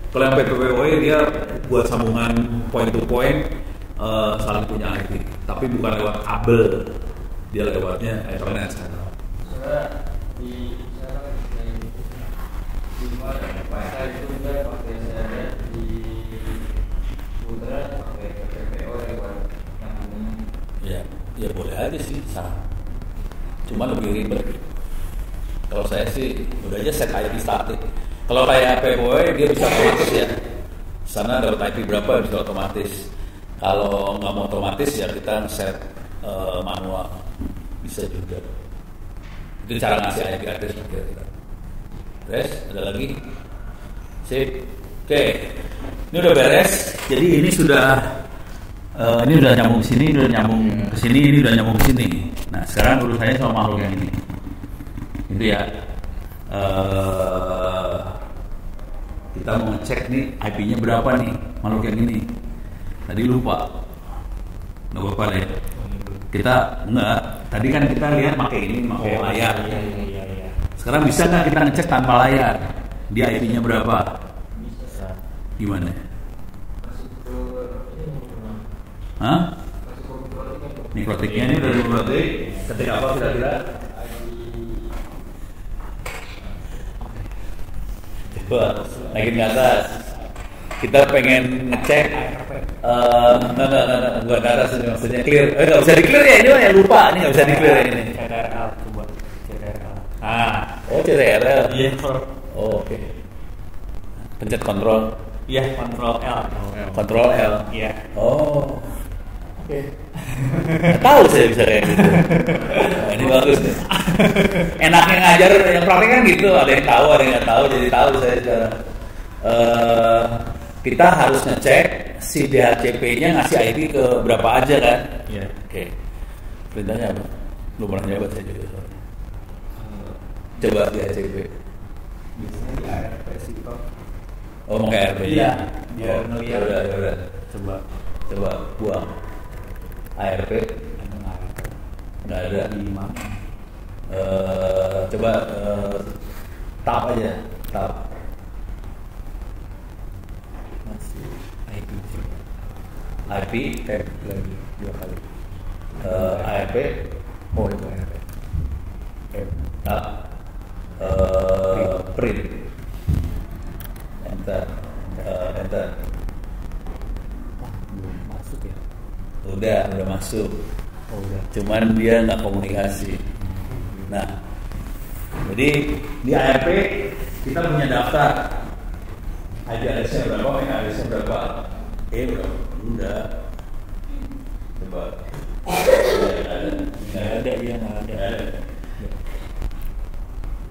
Kalau yang PPPoE dia buat sambungan point to point saling punya IP, tapi bukan lewat kabel, dia lewatnya Ethernet. Sebenarnya di mana Wi-Fi itu juga pakai internet di udara pakai PPPoE buat nyambungnya. Ya boleh aja sih, sah. Cuma lebih ribet. Kalau saya sih udah aja set IP static. Kalau kayak PPOE dia bisa otomatis ya. Sana dapat IP berapa bisa otomatis. Kalau nggak mau otomatis ya kita set manual bisa juga. Itu cara ngasih IP address kita. Beres? Ada lagi? Sip. Oke. Ini udah beres. Jadi ini sudah nyambung ke sini, udah nyambung ke sini, ini udah nyambung ke sini. Nah sekarang urusannya sama makhluk yang ini. Itu ya. kita mau ngecek nih IP-nya berapa nih makhluk yang ini. Tadi lupa, nggak apa-apa deh. Kita enggak. Tadi kan kita lihat pakai ini, pakai layar. Iya. Sekarang bisa nggak kita ngecek tanpa layar? Dia IP-nya berapa? Bisa. Gimana? Masuk ke Hah? masuk ke mikrotik. Mikrotiknya ini udah mikrotik. Ketik apa kira-kira? Coba naikin ke atas. Kita pengen ngecek. Enggak, bukan ke atas ini maksudnya clear. Nggak bisa di clear ya, ini mah ya lupa. Ini nggak bisa di clear ini. CTRL coba. CTRL. Oh CTRL. Iya. Oh, oke. Pencet kontrol. Iya, Ctrl L. Kontrol L. Iya. Oh. Oke. Nggak tahu saya bisa kayak gitu. Nah, ini bagus nih. Enaknya ngajar yang praktek kan gitu, ada yang tahu, ada yang nggak tahu, jadi tahu saya sekarang. Kita harus ngecek si DHCP-nya ngasih IP ke berapa aja kan? Iya. Oke. Perintahnya apa? Belum pernah nyoba saya juga. Coba DHCP. Biasanya di ARP sih Pak. Oh, mau kayak ARP? Iya. Ya, Ngeliat. ya udah. Coba buang. ARP Emang ARP. nggak ada. Di mana? Coba tab aja, tab. Masih IP sih. IP tab lagi 2 kali. ARP, Oh itu ARP. tab, print, enter. Wah, belum masuk ya. Udah masuk. Oh udah. Cuman dia nggak komunikasi. Nah, jadi di ARP kita punya daftar. IP address-nya berapa, MAC address-nya berapa. Udah. Coba. Nggak ada, iya nggak ada.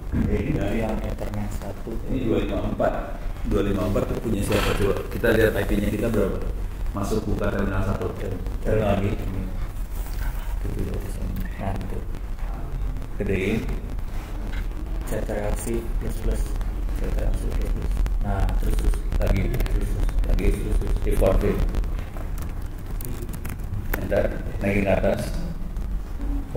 Ini Itu yang Ethernet 1. Ini 254. 254 itu punya siapa coba? Kita lihat IP-nya kita berapa? Masuk buka terminal 1. Terminal lagi. Itu udah bisa. Nah itu. Gedein. CTRL++. CTRL++. Nah terus Lagi. Import pin. Enter. Naikin ke atas.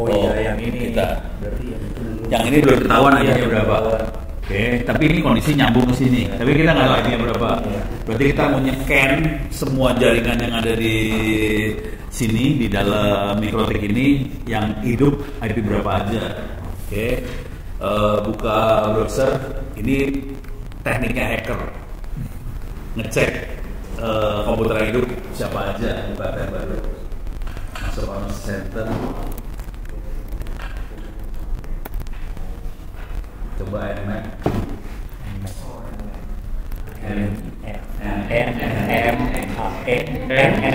Oh iya yang ini. Kita. Berarti yang itu dulu. Yang ini belum ketahuan Iya, IP-nya berapa. ketahuan. Oke, tapi ini kondisi nyambung ke sini. Tapi kita nggak tahu IP-nya berapa. Iya. Berarti kita mau nge-scan semua jaringan yang ada di sini di dalam mikrotik ini yang hidup IP berapa aja. Oke, buka browser. Ini tekniknya hacker. Ngecek komputer yang hidup siapa aja. Buka tab baru. Masuk Honor Center. Coba Nmap. N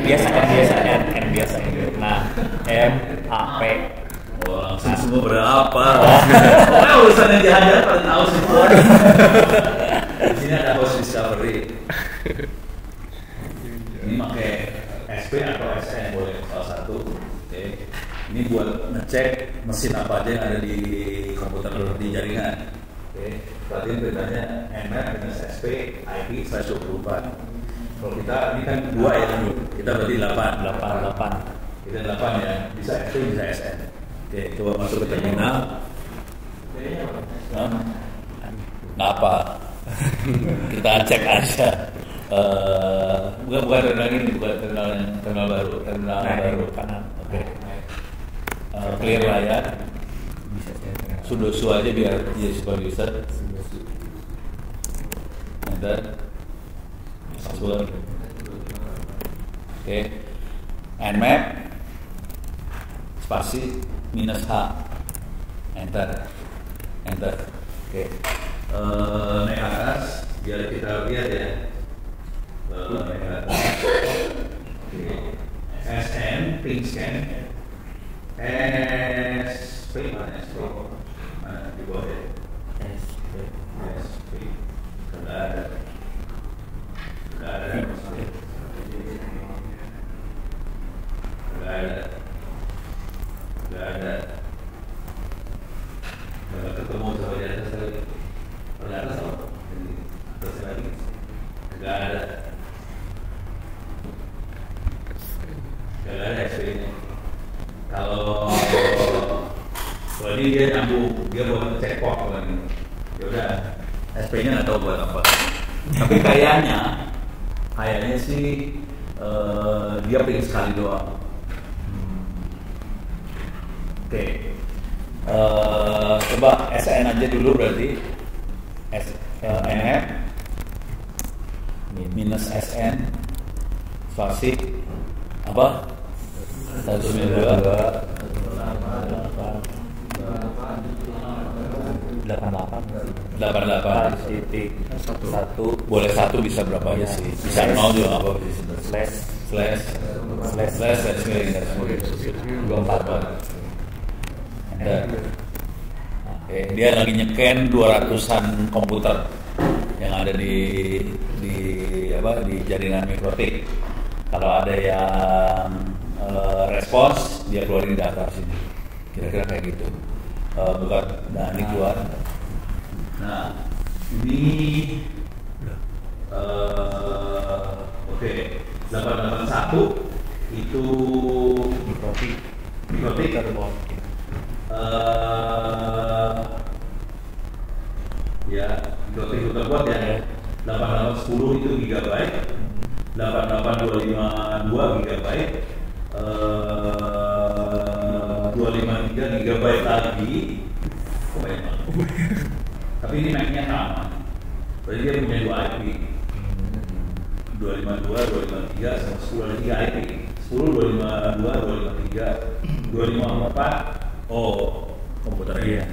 biasa. Nah, MAP. Oh, langsung semua berapa? Pokoknya urusan yang dihajar pada tahu semua. Di sini ada host discovery. Ini pakai SP atau SN boleh salah satu. Oke. Ini buat ngecek mesin apa aja yang ada di komputer di jaringan. Oke. Berarti perintahnya nmap minus SP IP /24. Kalau kita ini kan 2 ya, kita berarti 8. Kita 8 ya, bisa SP bisa SN. Oke, coba masuk ke terminal. Nggak apa. Kita cek aja. Bukan terminal ini, bukan terminal baru, terminal baru kanan. Oke. Clear layar. Bisa saya Sudosu aja biar dia supervisor. Enter. Password. Oke. Nmap. Spasi minus H. Enter. Oke. Naik atas biar kita lihat ya. Naik atas. Oke. SN ping scan. SP mana SP? Mana di bawah ya? SP. Sudah ada. Kalau ketemu sama di atas lagi. Kalau di atas apa? Di atas lagi. berarti dia nyambung, dia buat cek port lagi. Ya udah, SP-nya nggak tahu buat apa. Tapi kayaknya sih dia pengen sekali doang. Oke. Coba SN aja dulu berarti. SNF minus SN spasi apa? 192 88 titik 1 boleh 1 bisa berapa aja sih? Bisa 0 juga apa sih? Slash miring 24. Oke, dia lagi nyeken 200-an komputer yang ada di jaringan mikrotik. Kalau ada yang respons, dia keluarin data sini. Kira-kira kayak gitu. Bukan, nah ini keluar. Nah, ini oke, 881 itu mikrotik ya mikrotik terbuat ya. 8810 itu gigabyte, 88252 gigabyte, 253 gigabyte lagi. Oh banyak banget. Tapi ini Mac-nya sama. Berarti dia punya 2 IP. 252, 253 sama 10 ada 3 IP. 10, 252, 253, 254. Oh, komputernya.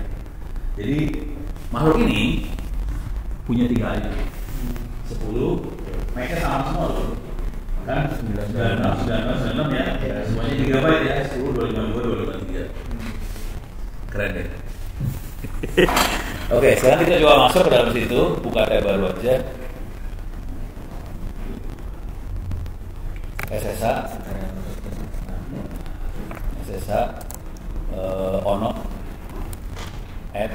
Jadi makhluk ini punya 3 IP. 10, Mac-nya sama semua loh. Kan 96 ya. Semuanya gigabyte ya. 10, 252, 253. Keren deh. Oke, sekarang kita coba masuk ke dalam situ, buka tab baru aja. SSH ono add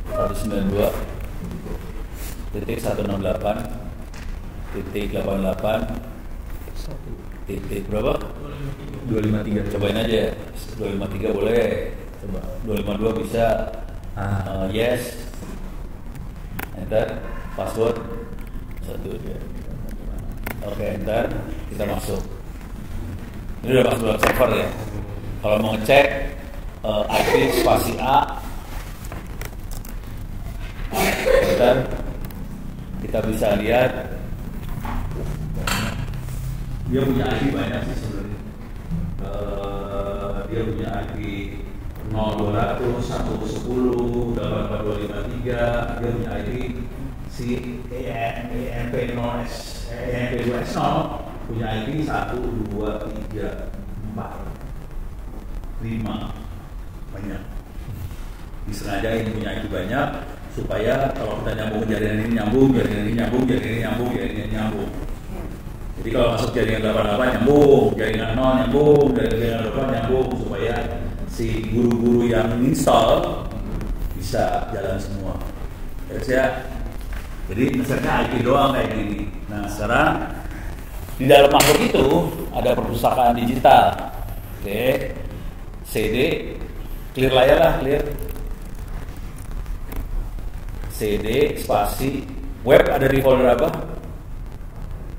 192.168.88 titik berapa? 253. Cobain aja. 253 boleh. Coba 252 bisa. Yes. Enter. Password 1 dia. Oke, enter. Kita masuk. Ini udah masuk dalam server ya. Kalau mau ngecek IP spasi A, enter. Kita bisa lihat dia punya IP banyak sih sebenarnya. Dia punya IP 0200, 110, 84253. Dia punya IP si EMP2S0 punya IP 1, 2, 3, 4, 5 banyak. Disengajain punya IP banyak supaya kalau kita nyambung jaringan ini nyambung, jaringan ini nyambung, jaringan ini nyambung, jaringan ini nyambung. Jadi kalau masuk jaringan 88 nyambung, jaringan 0 nyambung, jaringan 8 nyambung supaya si guru-guru yang install bisa jalan semua. Ya. Jadi misalnya IP doang kayak gini. Nah sekarang di dalam makhluk itu ada perpustakaan digital. Oke, CD, clear layar lah, clear. CD spasi web ada di folder apa?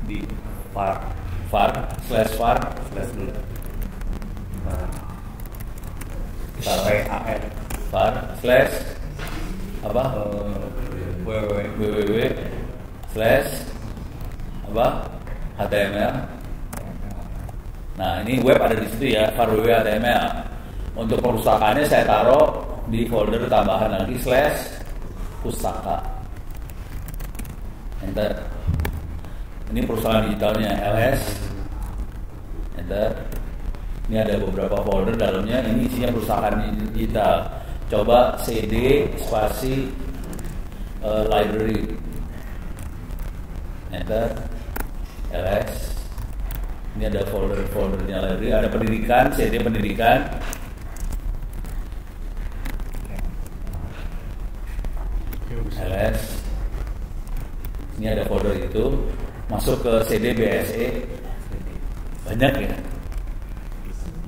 Di var dulu. var slash apa? www slash apa? HTML. Nah ini web ada di situ ya, var www HTML. Untuk perpustakaannya saya taruh di folder tambahan lagi slash pustaka. Enter. Ini perusahaan digitalnya LS. Enter. Ini ada beberapa folder dalamnya. Ini isinya perusahaan digital. Coba CD spasi library. Enter. LS. Ini ada foldernya library. Ada pendidikan, CD pendidikan. LS. Ini ada folder itu. Masuk ke CD BSE. Banyak ya.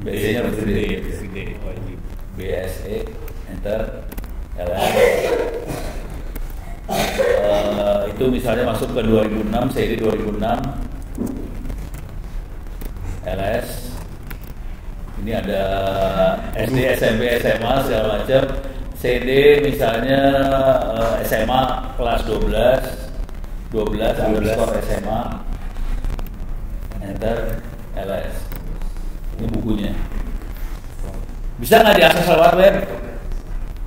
BSE-nya harus gede. BSE, enter, LS. Itu misalnya masuk ke 2006, CD 2006, LS. Ini ada SD, SMP, SMA segala macam. CD misalnya SMA kelas 12 underscore SMA, enter, LS. Ini bukunya. Bisa nggak diakses lewat web?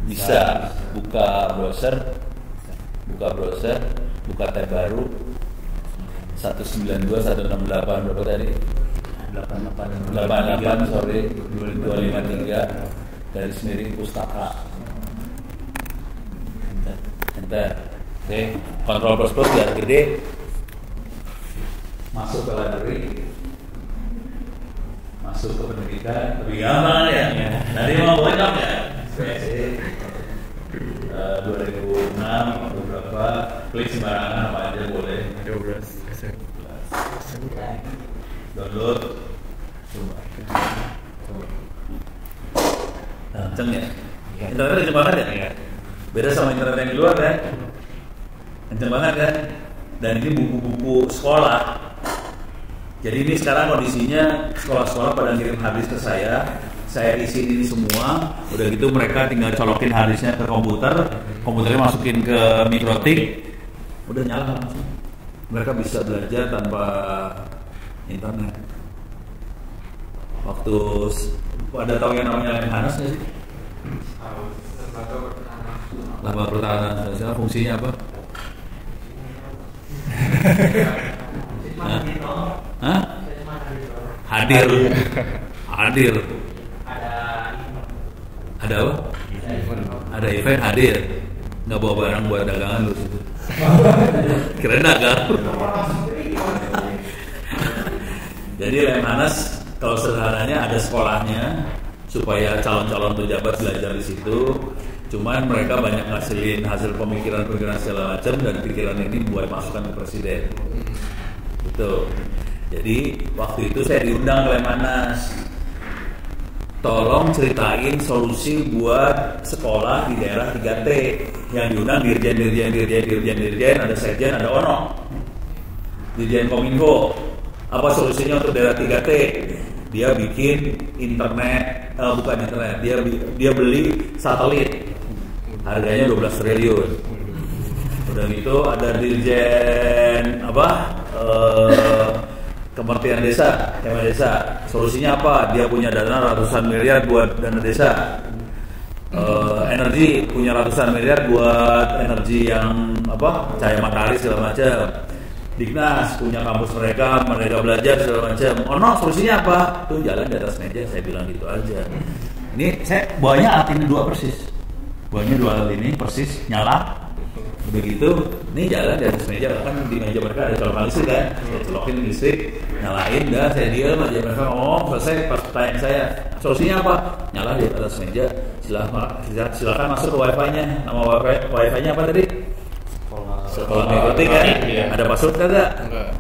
Bisa. Buka browser, buka tab baru 192.168 berapa tadi? 88 sorry 253 garis miring pustaka. Enter. Oke, kontrol plus biar gede. Masuk ke library. Masuk ke pendidikan, lebih gampang ya. Nanti mau banyak ya. 2006 atau berapa? Klik sembarangan apa aja boleh. 12 Download. Coba. Kenceng ya. Internetnya kenceng banget ya. Beda sama internet yang di luar kan. Kenceng banget kan. Dan ini buku-buku sekolah. Jadi ini sekarang kondisinya sekolah-sekolah pada ngirim harddisk ke saya isi ini semua, udah gitu mereka tinggal colokin harddisknya ke komputernya masukin ke mikrotik, udah nyala langsung. Mereka bisa belajar tanpa internet. Waktu pada tahu yang namanya Lemhanas nggak sih? Lembaga Pertahanan Nasional fungsinya apa? Hah? Hadir. Ada apa? Ada event hadir. Nggak bawa barang buat dagangan lu situ. Keren dagang. Jadi Lemhanas kalau sederhananya ada sekolahnya supaya calon-calon pejabat belajar di situ. Cuman mereka banyak ngasilin hasil pemikiran-pemikiran segala macam dan pikiran ini buat masukan ke presiden. Gitu. Jadi waktu itu saya diundang ke Lemhanas. Tolong ceritain solusi buat sekolah di daerah 3T. Yang diundang dirjen, ada sekjen, ada ono. Dirjen Kominfo. Apa solusinya untuk daerah 3T? Dia bikin internet, bukan internet. Dia beli satelit. Harganya 12 triliun. Udah gitu ada dirjen Kementerian Desa, Kemen Desa. Solusinya apa? Dia punya dana ratusan miliar buat dana desa. Energi punya ratusan miliar buat energi yang cahaya matahari segala macam. Dignas punya kampus mereka belajar segala macam. Solusinya apa? Tuh jalan di atas meja, saya bilang gitu aja. Ini saya bawanya alat ini dua persis. Bawanya dua alat ini persis nyala. Begitu, ini jalan di atas meja, kan di meja mereka ada colokan listrik kan, saya colokin listrik, nyalain, dah saya diam aja mereka selesai. Pas pertanyaan saya, solusinya apa? Nyala di atas meja, silakan masuk ke wifi-nya. Nama wifi-nya apa tadi? Sekolah mikrotik kan? Ada password kagak?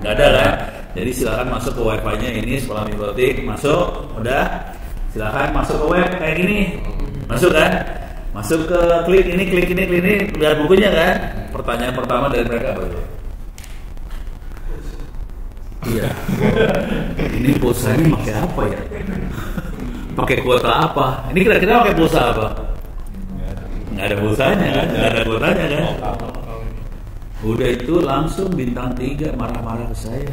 Nggak ada kan? Jadi silakan masuk ke wifi-nya ini sekolah mikrotik, masuk, udah, silakan masuk ke web kayak gini, masuk kan? Masuk ke klik ini, lihat bukunya kan? Pertanyaan pertama dari mereka apa itu? Iya. Ini pulsanya pakai apa ya? Pakai kuota apa? Ini kira-kira pakai pulsa apa? Nggak ada pulsanya kan? Nggak ada kuotanya kan? Udah itu langsung bintang 3 marah-marah ke saya.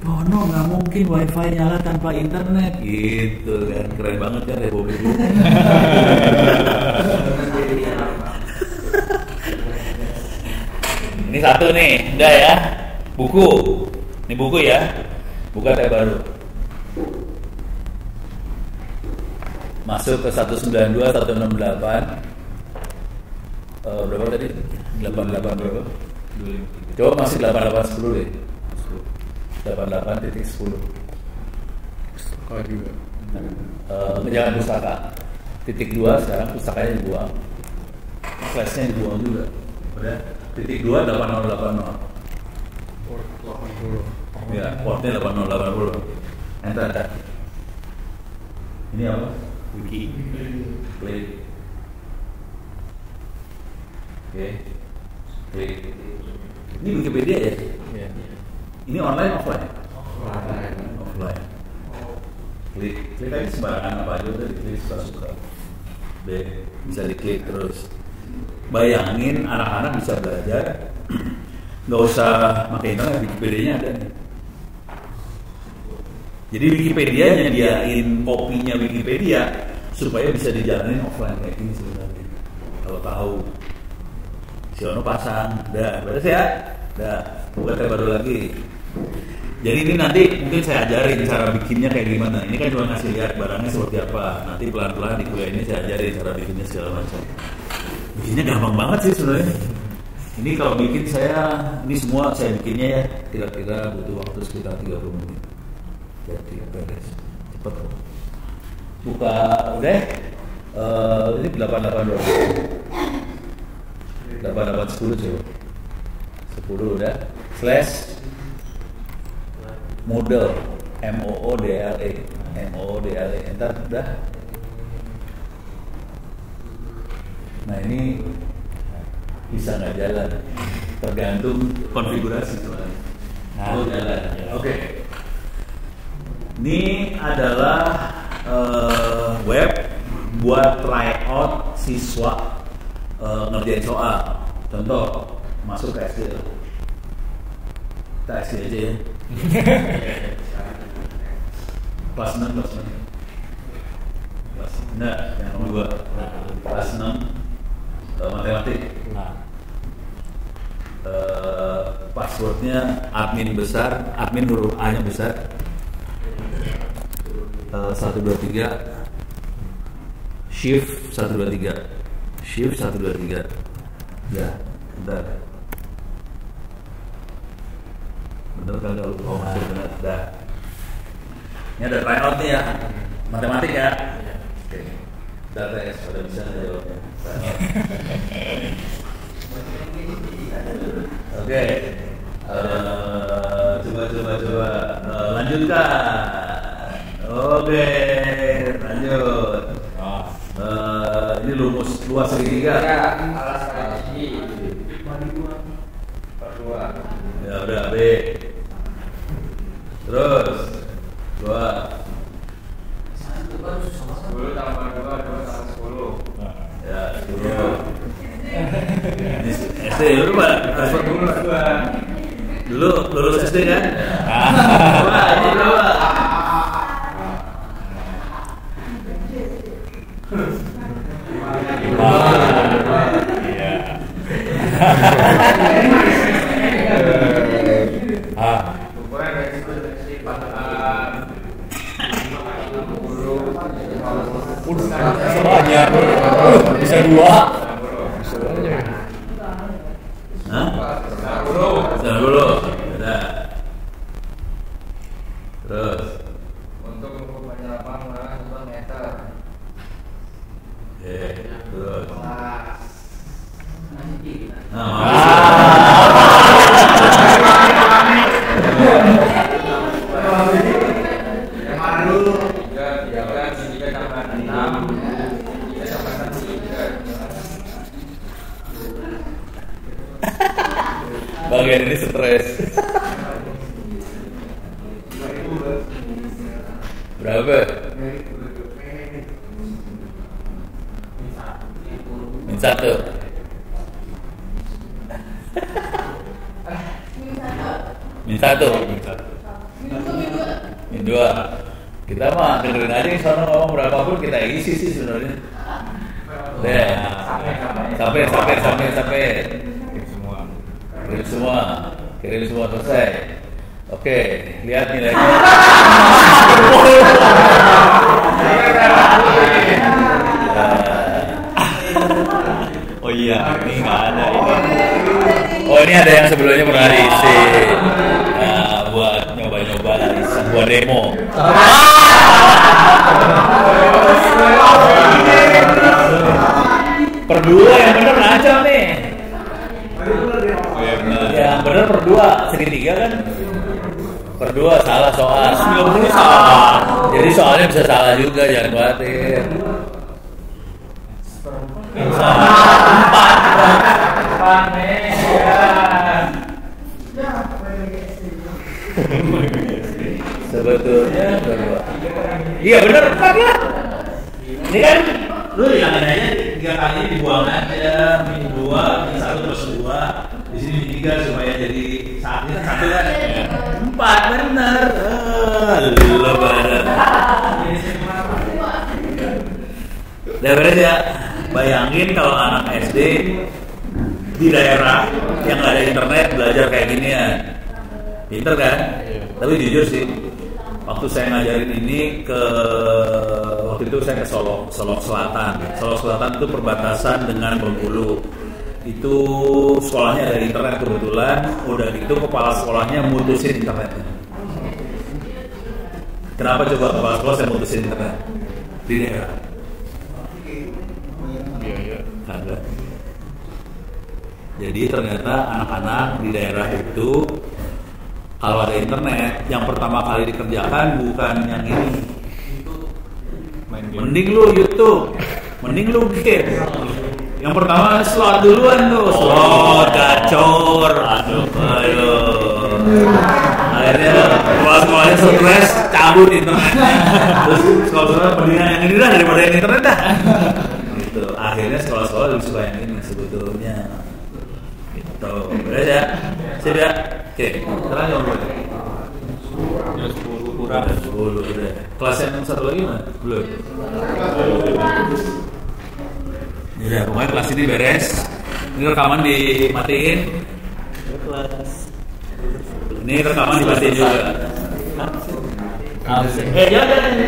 No, nggak mungkin wifi nyala tanpa internet gitu kan. Keren banget kan Republik ini. Ini satu nih, udah ya. Buku. Ini buku ya. Buka tab baru. Masuk ke 192, 168. Berapa tadi? 88 berapa? Coba masih 8810 deh. 88.10. Kalau juga. Jangan pustaka. Titik 2 sekarang pustakanya dibuang. Flashnya dibuang juga. Udah. Titik 2 8080. Port 80. Ya, portnya 8080. Enter. Ini apa? Wiki. klik. Oke, klik. Ini Wikipedia ya? Iya. Ini online offline? Offline. Offline. Klik aja sembarangan apa aja udah diklik suka-suka. Bisa diklik terus. Bayangin anak-anak bisa belajar, nggak usah pakai internet, Wikipedia-nya ada nih. Jadi Wikipedia nyediain kopinya Wikipedia supaya bisa dijalanin offline kayak gini sebenarnya. Kalau tahu, si Ono pasang, beres ya, bukan terbaru lagi. Jadi ini nanti mungkin saya ajarin cara bikinnya kayak gimana. Ini kan cuma ngasih lihat barangnya seperti apa. Nanti pelan-pelan di kuliah ini saya ajarin cara bikinnya segala macam. Bikinnya gampang banget sih sebenarnya. Ini kalau bikin ini semua saya bikinnya ya kira-kira butuh waktu sekitar 30 menit. Jadi beres, cepet kok. Buka udah. Ini 8810 coba. 10 udah. / Moodle, MOODLE, entar udah. Nah ini bisa nggak jalan, tergantung konfigurasi soalnya. Nah, jalan. Oke. Ini adalah web buat tryout siswa ngerjain soal. Contoh, masuk ke SD. Kita SD aja ya. Kelas 6. Enggak, yang nomor 2. Kelas 6 matematik. Passwordnya admin besar, admin huruf A nya besar. 123 shift 123 shift 123 ya, bentar. Bener kan kalau masuk benar dah. Ini ada tryout nih ya, matematik ya. Oke, data S pada bisa jawabnya. Oke, coba lanjutkan. Oke, lanjut. Ini luas segitiga. Alas kaki. Ya udah B. Terus 2. 10 tambah 2 tambah 10. Ya 10. SD dulu Pak. Dulu lulus SD kan? Wah, ini berapa? Banyak. Bisa 2. Hah? 90. Udah. Terus Untuk ukur penyerapan menggunakan 1 meter. oke, terus Yang mana dulu? 3 tambah 6. 3 tambah 3. bagian ini stres. Berapa? Min 1. Min 1. Min 2. Kita mah dengerin aja yang sana ngomong berapapun kita isi sih sebenarnya. Deh. Sampai. Kirim semua selesai. Oke, lihat nilainya. Oh iya, ini nggak ada ini. Oh ini ada yang sebelumnya pernah diisi. Nah, buat nyoba-nyoba isi, buat demo. Per 2 yang bener aja nih. Yang bener per 2, segitiga kan? Per 2 salah soal. 90 salah. Jadi soalnya bisa salah juga, jangan khawatir. Iya bener kan ya. Ini kan lu hilangin aja 3 kali dibuang aja, min 2, min 1 plus 2. Di sini min 3 supaya jadi satu kan. 4 bener. Lo bener. Udah beres ya. Bayangin kalau anak SD di daerah yang nggak ada internet belajar kayak gini ya. Pinter kan? Tapi jujur sih, waktu saya ngajarin ini waktu itu saya ke Solok Selatan. Solok Selatan itu perbatasan dengan Bengkulu. Itu sekolahnya ada internet kebetulan. Udah gitu kepala sekolahnya mutusin internetnya. Kenapa coba kepala sekolah saya mutusin internet di daerah? Ada. Jadi ternyata anak-anak di daerah itu kalau ada internet, yang pertama kali dikerjakan bukan yang ini. Mending lu YouTube, mending lu game. Yang pertama slot duluan tuh, slot, gacor, aduh. Akhirnya sekolahnya stres, cabut internetnya. Terus sekolah-sekolah mendingan yang ini dah daripada yang internet dah. Gitu. Akhirnya sekolah-sekolah lebih suka yang ini sebetulnya. Gitu. Beres ya? Siap ya? Oke, sekarang yang berapa? 10 kurang. 10 udah. Kelas yang satu lagi mana? Belum. Ya, pokoknya kelas ini beres. Ini rekaman dimatiin. Ini rekaman dimatiin juga. Jangan.